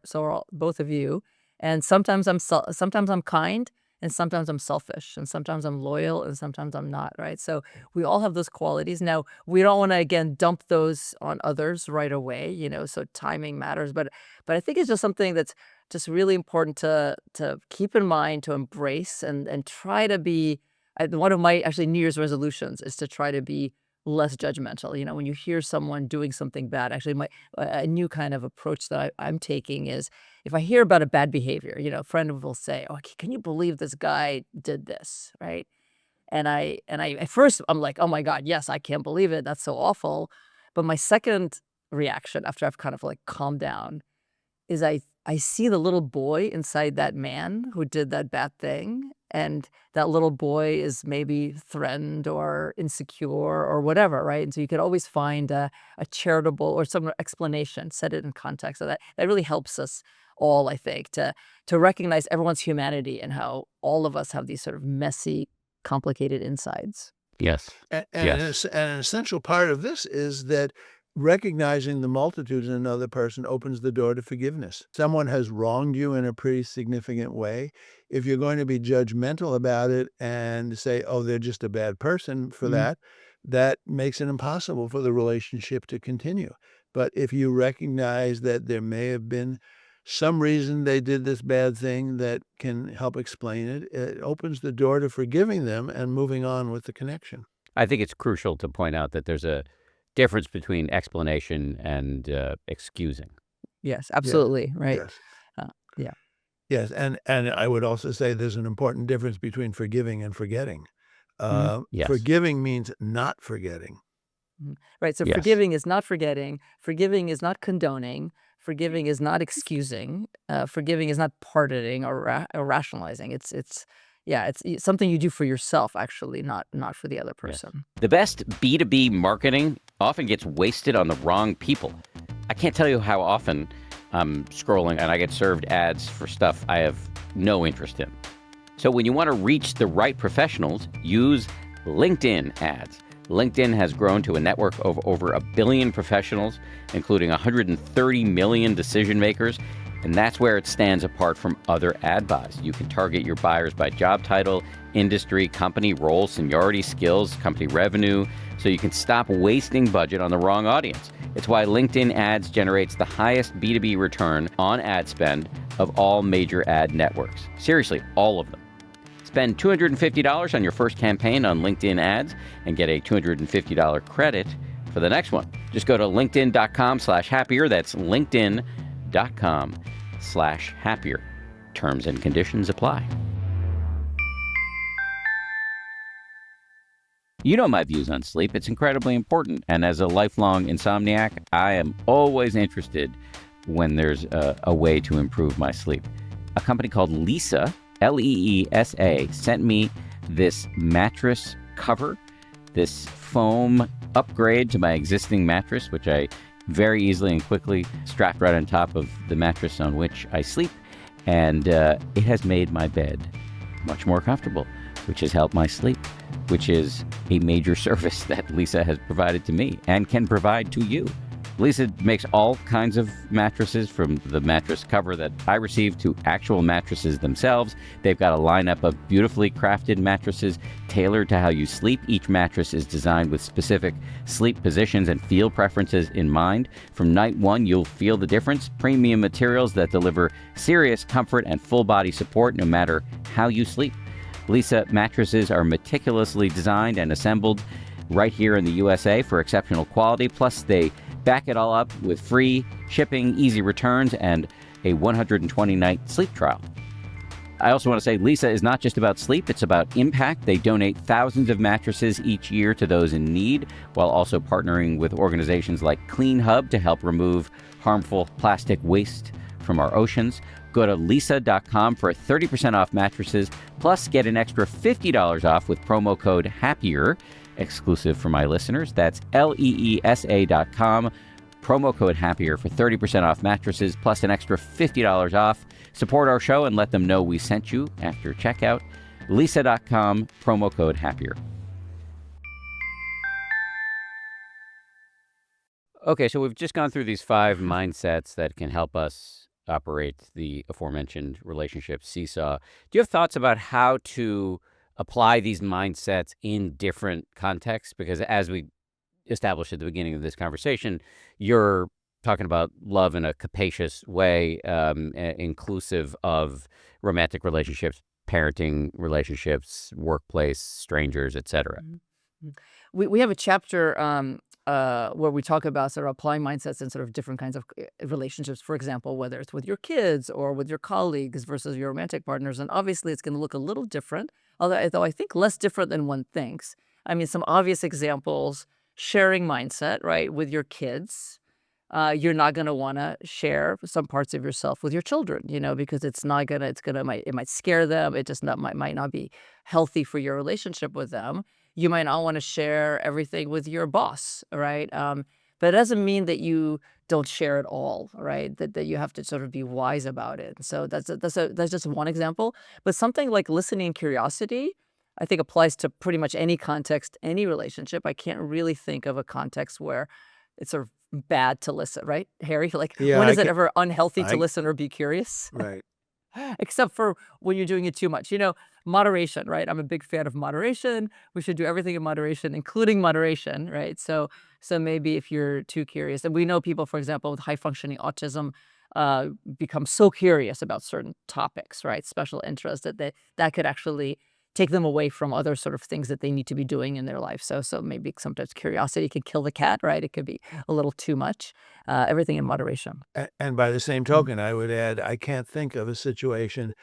both of you. And sometimes I'm kind, and sometimes I'm selfish, and sometimes I'm loyal, and sometimes I'm not, right? So we all have those qualities. Now, we don't want to, again, dump those on others right away, so timing matters. But I think it's just something that's just really important to keep in mind, to embrace, and try to be. One of my actually New Year's resolutions is to try to be less judgmental. When you hear someone doing something bad, actually, a new kind of approach that I'm taking is, if I hear about a bad behavior, a friend will say, "Oh, can you believe this guy did this?" Right? And I at first I'm like, "Oh my God, yes, I can't believe it. That's so awful." But my second reaction, after I've kind of like calmed down, is I see the little boy inside that man who did that bad thing, and that little boy is maybe threatened or insecure or whatever, right? And so you could always find a charitable or some explanation, set it in context. So that really helps us all, I think, to recognize everyone's humanity and how all of us have these sort of messy, complicated insides. Yes. And an essential part of this is that recognizing the multitudes in another person opens the door to forgiveness. Someone has wronged you in a pretty significant way. If you're going to be judgmental about it and say, "Oh, they're just a bad person for Mhm. that makes it impossible for the relationship to continue. But if you recognize that there may have been some reason they did this bad thing that can help explain it, it opens the door to forgiving them and moving on with the connection. I think it's crucial to point out that there's a difference between explanation and excusing. Yes, Yes, absolutely, right. yes. Yeah. Yes, and I would also say there's an important difference between forgiving and forgetting. Mhm. Yes. Forgiving means not forgetting. Mhm. Right, so Yes. forgiving is not forgetting, forgiving is not condoning, forgiving is not excusing, forgiving is not pardoning or rationalizing. It's something you do for yourself, actually, not for the other Yes. person. The best B2B marketing often gets wasted on the wrong people. I can't tell you how often I'm scrolling and I get served ads for stuff I have no interest in. So when you want to reach the right professionals, use LinkedIn ads. LinkedIn has grown to a network of over 1 billion professionals, including 130 million decision makers. And that's where it stands apart from other ad buys. You can target your buyers by job title, industry, company, role, seniority, skills, company revenue, so you can stop wasting budget on the wrong audience. It's why LinkedIn ads generates the highest B2B return on ad spend of all major ad networks. Seriously, all of them. Spend $250 on your first campaign on LinkedIn ads and get a $250 credit for the next one. Just go to linkedin.com/happier. That's linkedin.com/happier. Terms and conditions apply. You know my views on sleep. It's incredibly important. And as a lifelong insomniac, I am always interested when there's a way to improve my sleep. A company called Leesa, Leesa, sent me this mattress cover, this foam upgrade to my existing mattress, which I very easily and quickly strapped right on top of the mattress on which I sleep. And it has made my bed much more comfortable, which has helped my sleep, which is a major service that Leesa has provided to me and can provide to you. Leesa makes all kinds of mattresses, from the mattress cover that I received to actual mattresses themselves. They've got a lineup of beautifully crafted mattresses tailored to how you sleep. Each mattress is designed with specific sleep positions and feel preferences in mind. From night one, you'll feel the difference. Premium materials that deliver serious comfort and full body support no matter how you sleep. Leesa mattresses are meticulously designed and assembled right here in the USA for exceptional quality. Plus, they back it all up with free shipping, easy returns, and a 120-night sleep trial. I also want to say Leesa is not just about sleep, it's about impact. They donate thousands of mattresses each year to those in need, while also partnering with organizations like Clean Hub to help remove harmful plastic waste from our oceans. Go to Leesa.com for 30% off mattresses, plus get an extra $50 off with promo code HAPPIER, exclusive for my listeners. That's Leesa.com, promo code HAPPIER for 30% off mattresses, plus an extra $50 off. Support our show and let them know we sent you after checkout. Leesa.com, promo code HAPPIER. Okay, so we've just gone through these 5 mindsets that can help us operate the aforementioned relationship seesaw. Do you have thoughts about how to apply these mindsets in different contexts? Because as we established at the beginning of this conversation, you're talking about love in a capacious way, inclusive of romantic relationships, parenting relationships, workplace, strangers, etc. Mhm. We have a chapter where we talk about sort of applying mindsets in sort of different kinds of relationships. For example, whether it's with your kids or with your colleagues versus your romantic partners. And obviously, it's going to look a little different, although I think less different than one thinks. I mean, some obvious examples: sharing mindset, right, with your kids. You're not going to want to share some parts of yourself with your children, because it's not gonna, it might scare them. It just might not be healthy for your relationship with them. You might not want to share everything with your boss, right? But it doesn't mean that you don't share it all, right? That you have to sort of be wise about it. So that's just one example. But something like listening and curiosity, I think applies to pretty much any context, any relationship. I can't really think of a context where it's sort of bad to listen, right, Harry? Like, Yeah, when I is it can ever unhealthy to I listen or be curious? right. Except for when you're doing it too much. Moderation, right? I'm a big fan of moderation. We should do everything in moderation, including moderation, right? So maybe if you're too curious, and we know people, for example, with high functioning autism, become so curious about certain topics, right? Special interests that could actually take them away from other sort of things that they need to be doing in their life. So maybe sometimes curiosity can kill the cat, right? It could be a little too much. Everything in moderation. And by the same Mm. token, I would add, I can't think of a situation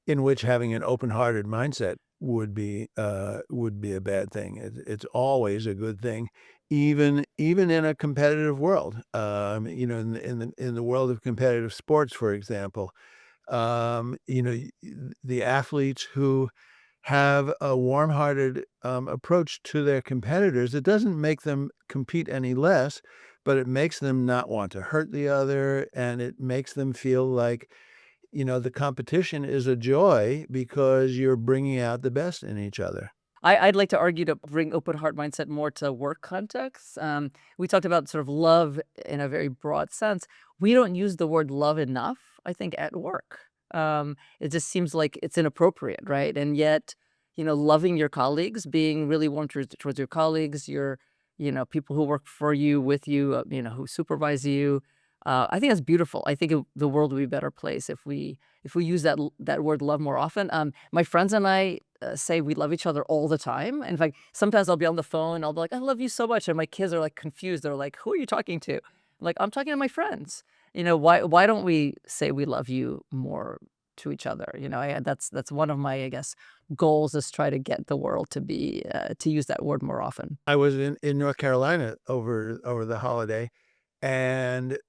in which having an open-hearted mindset would be a bad thing. It's always a good thing, even in a competitive world. In the world of competitive sports, for example, the athletes who have a warm-hearted approach to their competitors. It doesn't make them compete any less, but it makes them not want to hurt the other, and it makes them feel like, the competition is a joy because you're bringing out the best in each other. I'd like to argue to bring open heart mindset more to work contexts. We talked about sort of love in a very broad sense. We don't use the word love enough, I think, at work. It just seems like it's inappropriate, right? And yet, loving your colleagues, being really warm towards your colleagues, your, people who work for you, with you, who supervise you. I think that's beautiful. I think the world would be a better place if we use that word love more often. My friends and I say we love each other all the time. In fact, sometimes I'll be on the phone and I'll be like, "I love you so much," and my kids are like confused. They're like, "Who are you talking to?" I'm like, "I'm talking to my friends." Why don't we say we love you more to each other? That's one of my, I guess, goals, is try to get the world to use that word more often. I was in North Carolina over the holiday, and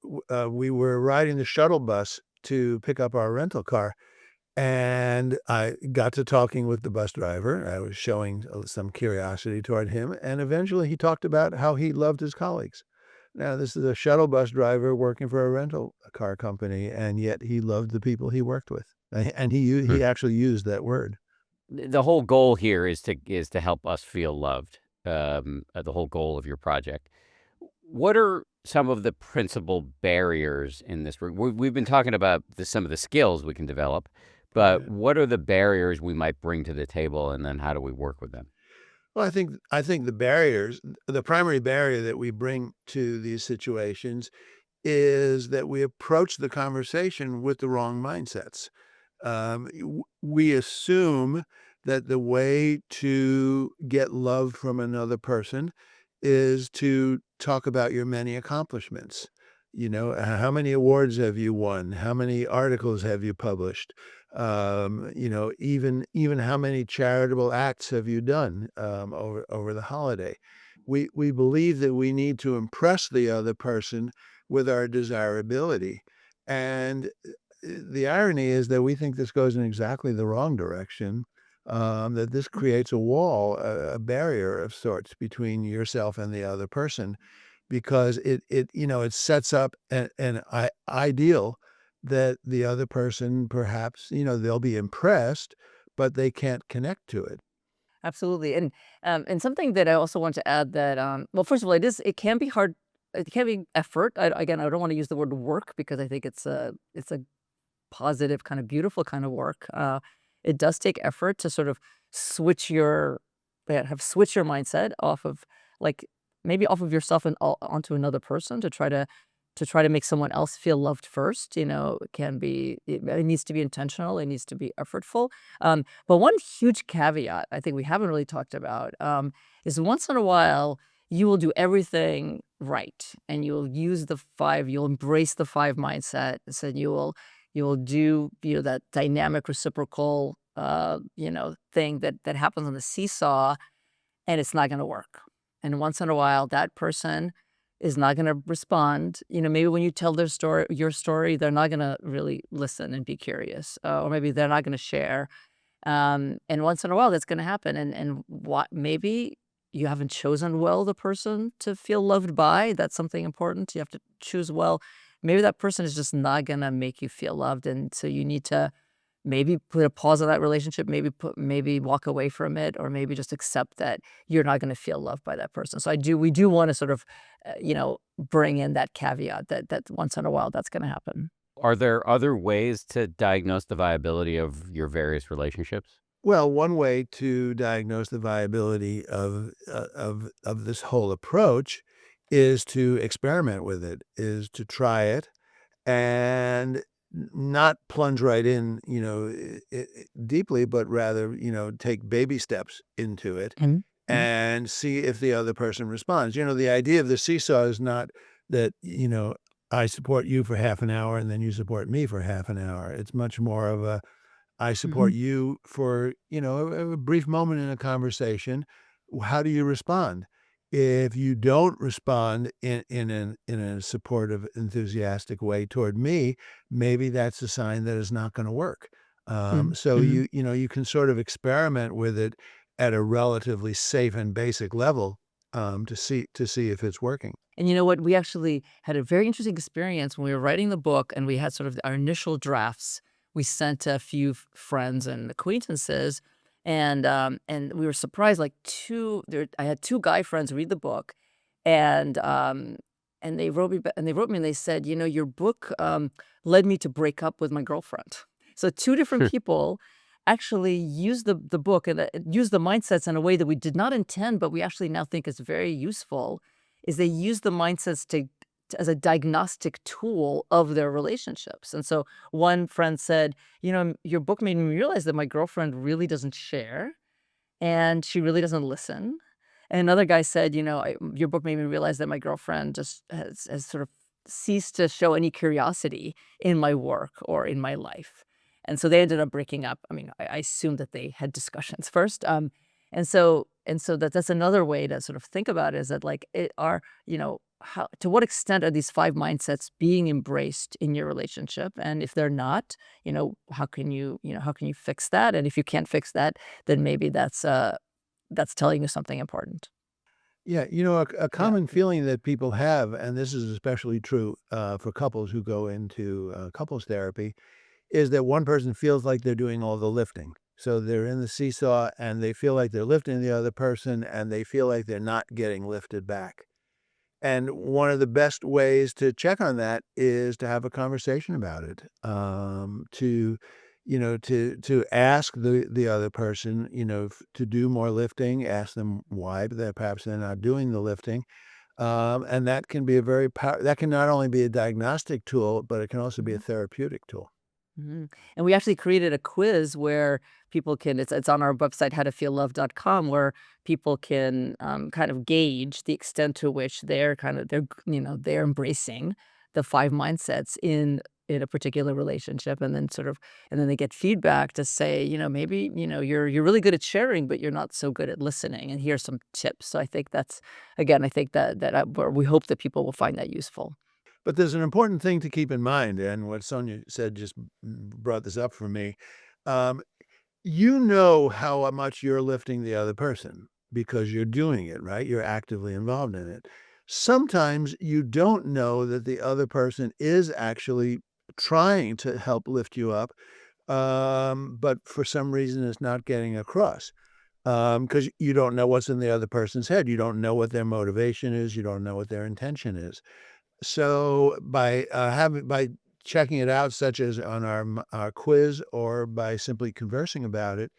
we were riding the shuttle bus to pick up our rental car, and I got to talking with the bus driver. I was showing some curiosity toward him, and eventually he talked about how he loved his colleagues. Now, this is a shuttle bus driver working for a rental car company, and yet he loved the people he worked with, and Hmm. he actually used that word. The whole goal here is to help us feel loved. The whole goal of your project. What are some of the principal barriers in this? We've been talking about some of the skills we can develop, but Yeah. what are the barriers we might bring to the table, and then how do we work with them? Well, I think the primary barrier that we bring to these situations is that we approach the conversation with the wrong mindsets. We assume that the way to get love from another person is to talk about your many accomplishments. How many awards have you won? How many articles have you published? Even how many charitable acts have you done over the holiday? We believe that we need to impress the other person with our desirability. And the irony is that we think this goes in exactly the wrong direction, that this creates a wall, a barrier of sorts between yourself and the other person, because it sets up an ideal that the other person perhaps, they'll be impressed, but they can't connect to it. Absolutely, and something that I also want to add that, well, first of all, it can be hard. It can be effort. Again, I don't want to use the word work because I think it's a positive, kind of beautiful kind of work. It does take effort to sort of switch your switch your mindset off of, like, maybe off of yourself and onto another person, to try to make someone else feel loved first. It needs to be intentional. It needs to be effortful. But one huge caveat I think we haven't really talked about, is once in a while you will do everything right, and you'll embrace the five mindset. So you will do, that dynamic reciprocal, thing that happens on the seesaw, and it's not going to work. And once in a while, that person is not going to respond. Maybe when you tell your story, they're not going to really listen and be curious, or maybe they're not going to share. And once in a while, that's going to happen. And what maybe you haven't chosen well the person to feel loved by. That's something important. You have to choose well. Maybe that person is just not going to make you feel loved, and so you need to maybe put a pause on that relationship, maybe walk away from it, or maybe just accept that you're not gonna feel loved by that person. So we do wanna sort of, bring in that caveat that once in a while that's gonna happen. Are there other ways to diagnose the viability of your various relationships? Well, one way to diagnose the viability of this whole approach is to experiment with it, is to try it and not plunge right in, deeply, but rather, take baby steps into it Mhm, mhm, and see if the other person responds. The idea of the seesaw is not that, I support you for half an hour and then you support me for half an hour. It's much more of a I support mhm. you for, a brief moment in a conversation. How do you respond? If you don't respond in a supportive, enthusiastic way toward me, maybe that's a sign that it's not going to work. So Mm-hmm. you can sort of experiment with it at a relatively safe and basic level, to see if it's working. And you know what? We actually had a very interesting experience when we were writing the book, and we had sort of our initial drafts. We sent to a few friends and acquaintances, and we were surprised. Like I had two guy friends read the book, and they wrote me and they said, you know, your book led me to break up with my girlfriend. So two different people actually used the book and used the mindsets in a way that we did not intend, but we actually now think is very useful is they use the mindsets as a diagnostic tool of their relationships. And so one friend said, "You know, your book made me realize that my girlfriend really doesn't share and she really doesn't listen." And another guy said, "You know, your book made me realize that my girlfriend just has sort of ceased to show any curiosity in my work or in my life." And so they ended up breaking up. I mean, I assume that they had discussions first. And so that's another way to sort of think about it is that like it are, you know, how to what extent are these five mindsets being embraced in your relationship? And if they're not, how can you fix that? And if you can't fix that, then maybe that's telling you something important. Yeah, a Yeah. common feeling that people have, and this is especially true for couples who go into couples therapy, is that one person feels like they're doing all the lifting. So they're in the seesaw and they feel like they're lifting the other person and they feel like they're not getting lifted back. And one of the best ways to check on that is to have a conversation about it. To ask the other person, to do more lifting, ask them why that perhaps they're not doing the lifting. And that can be that can not only be a diagnostic tool, but it can also be a Mhm. therapeutic tool. Mhm. And we actually created a quiz where people can it's on our website, howtofeellove.com, where people can, kind of gauge the extent to which they're embracing the 5 mindsets in a particular relationship, and then they get feedback to say, "Maybe, you're really good at sharing, but you're not so good at listening, and here's some tips." So I think that's again, I think where we hope that people will find that useful. But there's an important thing to keep in mind, and what Sonia said just brought this up for me. Um, you know how much you're lifting the other person because you're doing it, right? You're actively involved in it. Sometimes you don't know that the other person is actually trying to help lift you up, but for some reason it's not getting across because you don't know what's in the other person's head. You don't know what their motivation is. You don't know what their intention is. So by checking it out, such as on our quiz or by simply conversing about it,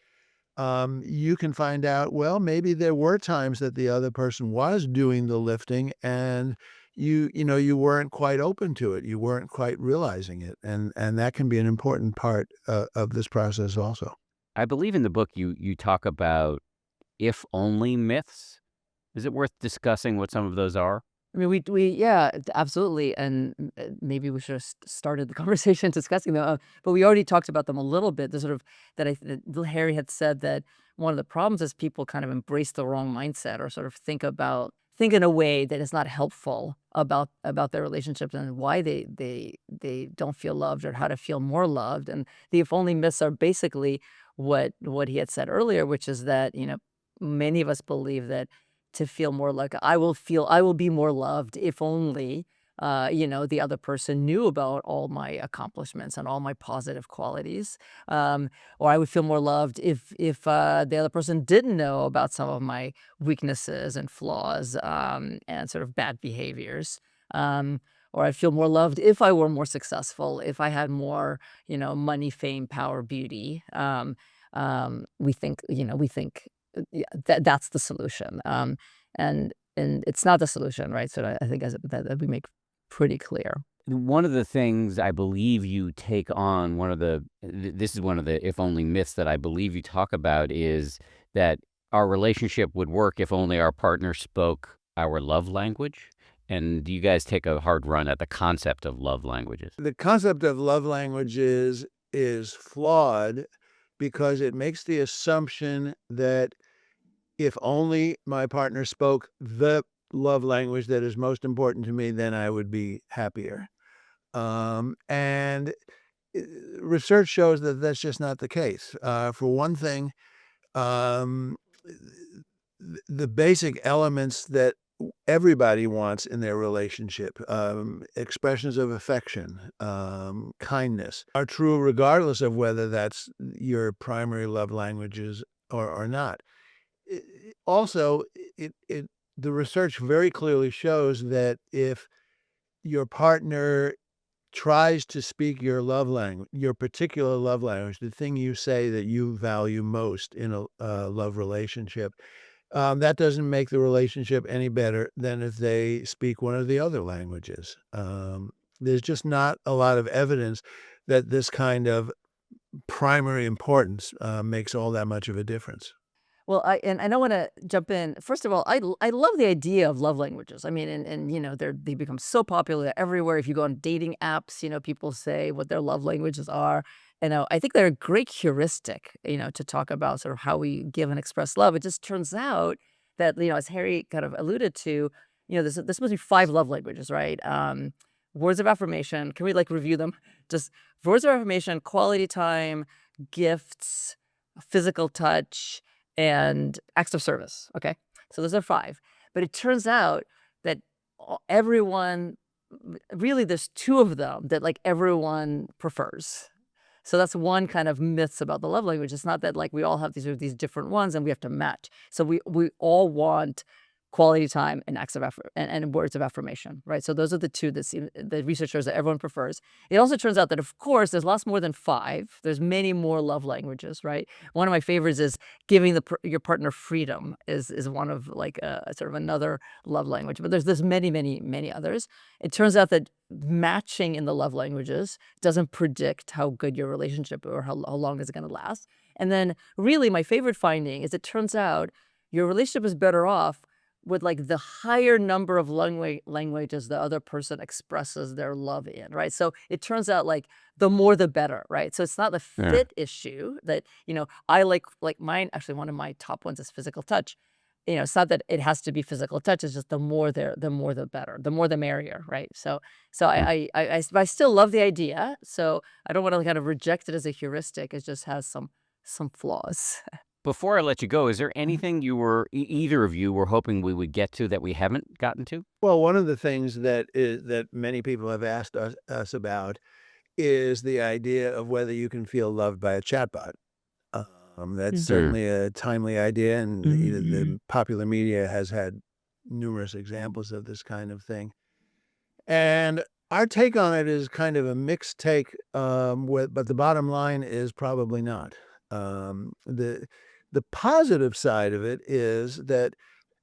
you can find out, well, maybe there were times that the other person was doing the lifting and you weren't quite open to it. You weren't quite realizing it. And that can be an important part of this process also. I believe in the book you talk about if only myths. Is it worth discussing what some of those are? I mean, we yeah, absolutely, and maybe we should have started the conversation discussing them. But we already talked about them a little bit. The sort of that Harry had said that one of the problems is people kind of embrace the wrong mindset or sort of think in a way that is not helpful about their relationships and why they don't feel loved or how to feel more loved. And the if only myths are basically what he had said earlier, which is that many of us believe that to feel more like I will be more loved if only, the other person knew about all my accomplishments and all my positive qualities. Or I would feel more loved if the other person didn't know about some of my weaknesses and flaws, and sort of bad behaviors. Or I'd feel more loved if I were more successful, if I had more, money, fame, power, beauty. We think yeah, that's the solution. And it's not the solution, right? So I think that we make pretty clear. One of the things I believe you take on, this is one of the if only myths that I believe you talk about is that our relationship would work if only our partner spoke our love language. And you guys take a hard run at the concept of love languages. The concept of love languages is flawed because it makes the assumption that if only my partner spoke the love language that is most important to me, then I would be happier. And research shows that that's just not the case. For one thing, um, the basic elements that everybody wants in their relationship, expressions of affection, kindness, are true regardless of whether that's your primary love languages or not. Also, the research very clearly shows that if your partner tries to speak your love language, your particular love language, the thing you say that you value most in a love relationship, that doesn't make the relationship any better than if they speak one of the other languages. There's just not a lot of evidence that this kind of primary importance makes all that much of a difference. Well, I don't wanna jump in. First of all, I love the idea of love languages. I mean, you know, they become so popular everywhere. If you go on dating apps, you know, people say what their love languages are. You know, I think they're a great heuristic, you know, to talk about sort of how we give and express love. It just turns out that, you know, as Harry kind of alluded to, you know, there's supposed to be 5 love languages, right? Words of affirmation. Can we, like, review them? Just words of affirmation, quality time, gifts, physical touch, and acts of service, okay? So those are 5. But it turns out that everyone really, there's 2 of them that, like, everyone prefers. So that's one kind of myths about the love language. It's not that, like, we all have these different ones and we have to match. So we all want quality time and acts of effort and words of affirmation, right? So those are the 2 that seem the researchers that everyone prefers. It also turns out that, of course, there's lots more than 5. There's many more love languages, right? One of my favorites is giving your partner freedom is one of, like, sort of another love language. But there's many, many, many others. It turns out that matching in the love languages doesn't predict how good your relationship or how long is it going to last. And then, really, my favorite finding is it turns out your relationship is better off with, like, the higher number of languages the other person expresses their love in, right? So it turns out, like, the more the better, right? So it's not the Yeah. fit issue that, you know, I like mine. Actually, one of my top ones is physical touch. You know, it's not that it has to be physical touch. It's just the more the more the better, the more the merrier, right? So Mm. I still love the idea. So I don't want to kind of reject it as a heuristic. It just has some flaws. Before I let you go, is there Mhm. anything either of you were hoping we would get to that we haven't gotten to? Well, one of the things that many people have asked us about is the idea of whether you can feel loved by a chatbot. That's Mm. Mm. certainly a timely idea, and Mhm. the popular media has had numerous examples of this kind of thing. And our take on it is kind of a mixed take, but the bottom line is probably not. The positive side of it is that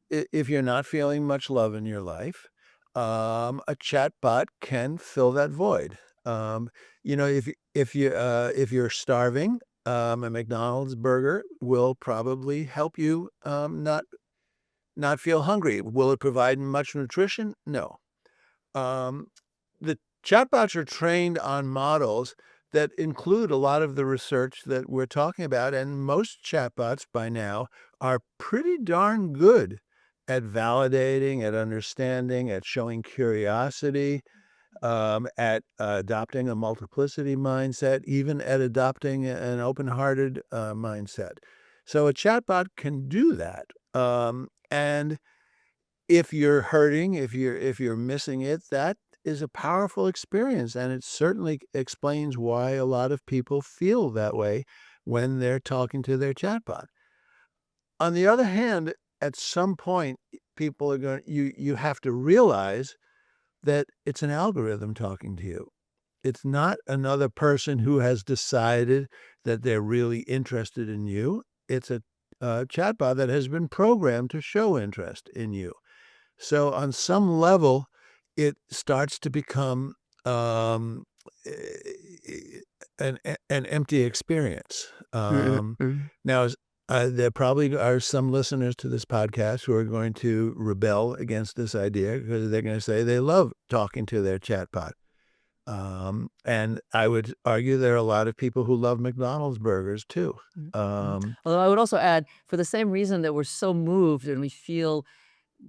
if you're not feeling much love in your life, a chatbot can fill that void. Um, if you're starving, a McDonald's burger will probably help you not feel hungry. Will it provide much nutrition? No. Um, the chatbots are trained on models that include a lot of the research that we're talking about, and most chatbots by now are pretty darn good at validating, at understanding, at showing curiosity, at adopting a multiplicity mindset, even at adopting an open-hearted mindset. So a chatbot can do that. And if you're hurting, if you're missing it, that is a powerful experience, and it certainly explains why a lot of people feel that way when they're talking to their chatbot. On the other hand, at some point, people are going you have to realize that it's an algorithm talking to you. It's not another person who has decided that they're really interested in you. It's a chatbot that has been programmed to show interest in you. So on some level, it starts to become, um, eh, an empty experience. Mm, mm. Now, there probably are some listeners to this podcast who are going to rebel against this idea because they're gonna say they love talking to their chatbot. And I would argue there are a lot of people who love McDonald's burgers too. Mm, mm. Um Although I would also add, for the same reason that we're so moved and we feel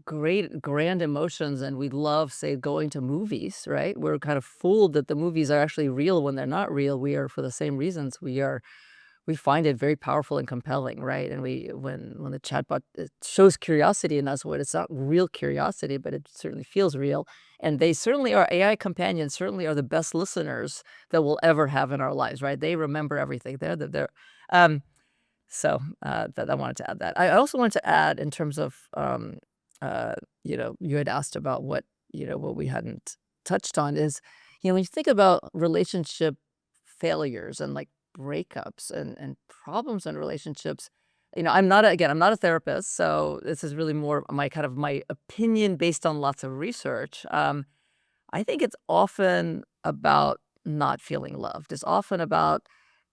great grand emotions, and we love, say, going to movies, right? We're kind of fooled that the movies are actually real when they're not real. We are, for the same reasons, we find it very powerful and compelling, right? And when the chatbot, it shows curiosity in us, when it's not real curiosity, but it certainly feels real. And they certainly are, AI companions certainly are the best listeners that we'll ever have in our lives, right? They remember everything. They're that I wanted to add that. I also wanted to add in terms of, you had asked about what we hadn't touched on is, when you think about relationship failures and like breakups and problems in relationships, I'm not a therapist, so this is really more my kind of my opinion based on lots of research. I think it's often about not feeling loved. It's often about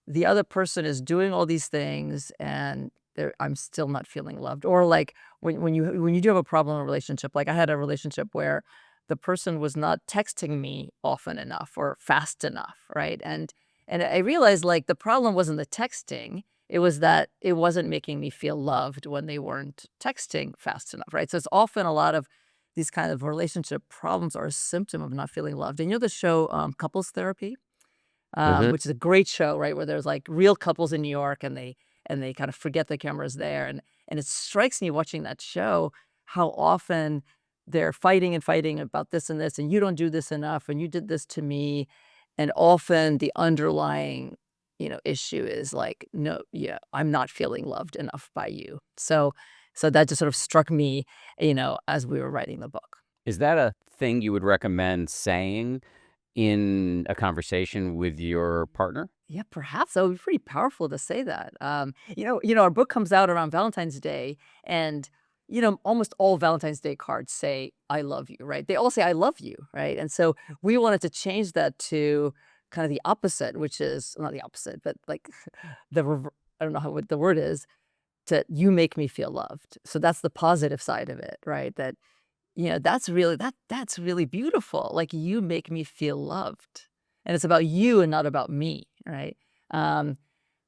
the other person is doing all these things and I'm still not feeling loved. Or like when you do have a problem in a relationship, like I had a relationship where the person was not texting me often enough or fast enough, right? And I realized like the problem wasn't the texting. It was that it wasn't making me feel loved when they weren't texting fast enough, right? So it's often a lot of these kind of relationship problems are a symptom of not feeling loved. And the show Couples Therapy, Hmm. which is a great show, right? Where there's like real couples in New York and they kind of forget the camera's there. And it strikes me watching that show how often they're fighting and fighting about this and this, and you don't do this enough, and you did this to me. And often the underlying, issue is like, no, yeah, I'm not feeling loved enough by you. So that just sort of struck me, as we were writing the book. Is that a thing you would recommend saying in a conversation with your partner? Yeah, perhaps that would be pretty powerful to say that. Our book comes out around Valentine's Day, and almost all Valentine's Day cards say "I love you," right? They all say "I love you," right? And so we wanted to change that to kind of the opposite, which is not the opposite, but like I don't know what the word is. To you make me feel loved. So that's the positive side of it, right? That that's really beautiful. Like, you make me feel loved, and it's about you and not about me, right? Um,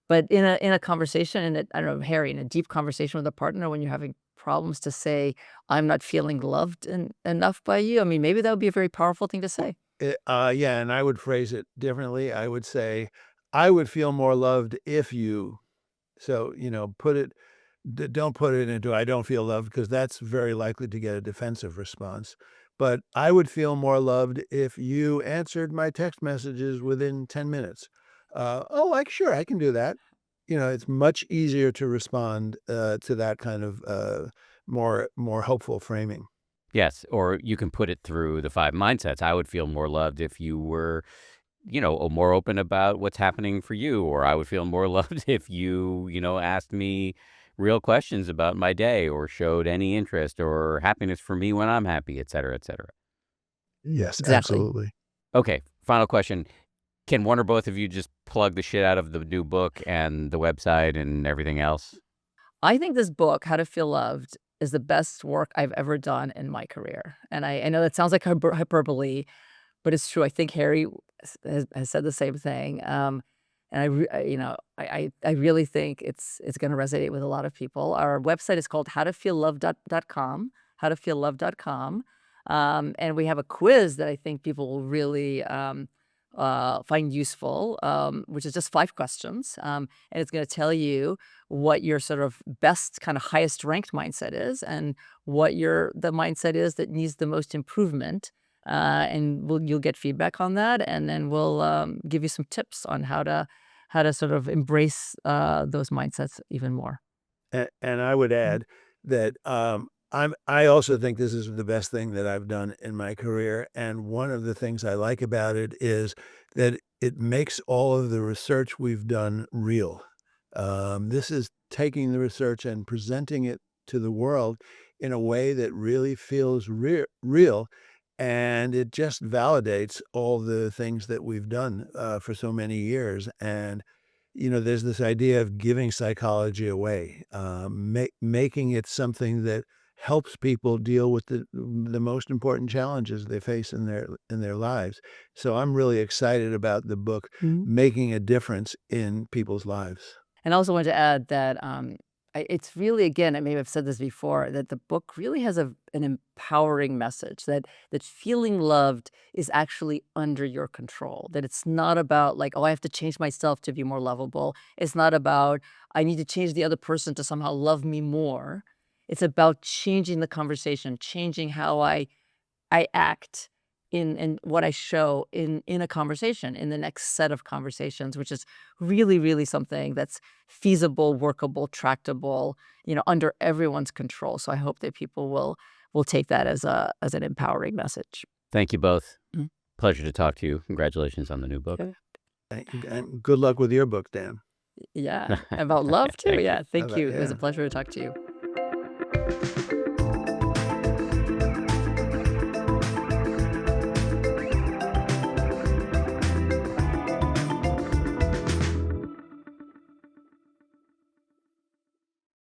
but in a conversation, I don't know, Harry, in a deep conversation with a partner, when you're having problems to say, "I'm not feeling loved enough by you," I mean, maybe that would be a very powerful thing to say. Yeah, and I would phrase it differently. I would say, "I would feel more loved if you." So, put it don't put it into "I don't feel loved," because that's very likely to get a defensive response. But I would feel more loved if you answered my text messages within 10 minutes. "Oh, like, sure, I can do that." It's much easier to respond, to that kind of, more hopeful framing. Yes, or you can put it through the 5 mindsets. I would feel more loved if you were, more open about what's happening for you, or I would feel more loved if you, asked me real questions about my day or showed any interest or happiness for me when I'm happy, et cetera, et cetera. Yes, Exactly. absolutely. Okay, final question. Can one or both of you just plug the shit out of the new book and the website and everything else? I think this book, How to Feel Loved, is the best work I've ever done in my career, and I know that sounds like hyperbole, but it's true. I think Harry has said the same thing, and I really think it's gonna resonate with a lot of people. Our website is called howtofeellove.com, howtofeellove.com, and we have a quiz that I think people will really, find useful, which is just 5 questions, and it's gonna tell you what your sort of best, kind of highest ranked mindset is and what the mindset is that needs the most improvement, and you'll get feedback on that, and then we'll, give you some tips on how to sort of embrace, those mindsets even more. And I would Mhm. add that, I also think this is the best thing that I've done in my career, and one of the things I like about it is that it makes all of the research we've done real. This is taking the research and presenting it to the world in a way that really feels real, and it just validates all the things that we've done, for so many years, and there's this idea of giving psychology away, making it something that helps people deal with the most important challenges they face in their lives. So I'm really excited about the book Mhm. making a difference in people's lives. And I also wanted to add that, it's really, again, I maybe I've said this before, that the book really has an empowering message that feeling loved is actually under your control. That it's not about like, oh, I have to change myself to be more lovable. It's not about I need to change the other person to somehow love me more. It's about changing the conversation, changing how I act in and what I show in a conversation, in the next set of conversations, which is really, really something that's feasible, workable, tractable, under everyone's control. So I hope that people will take that as an empowering message. Thank you both. Mm. Pleasure to talk to you. Congratulations on the new book. Okay. Thank you, and good luck with your book, Dan. Yeah. About love too. Thank you. Yeah. Thank About- you. It was a yeah. pleasure to talk to you.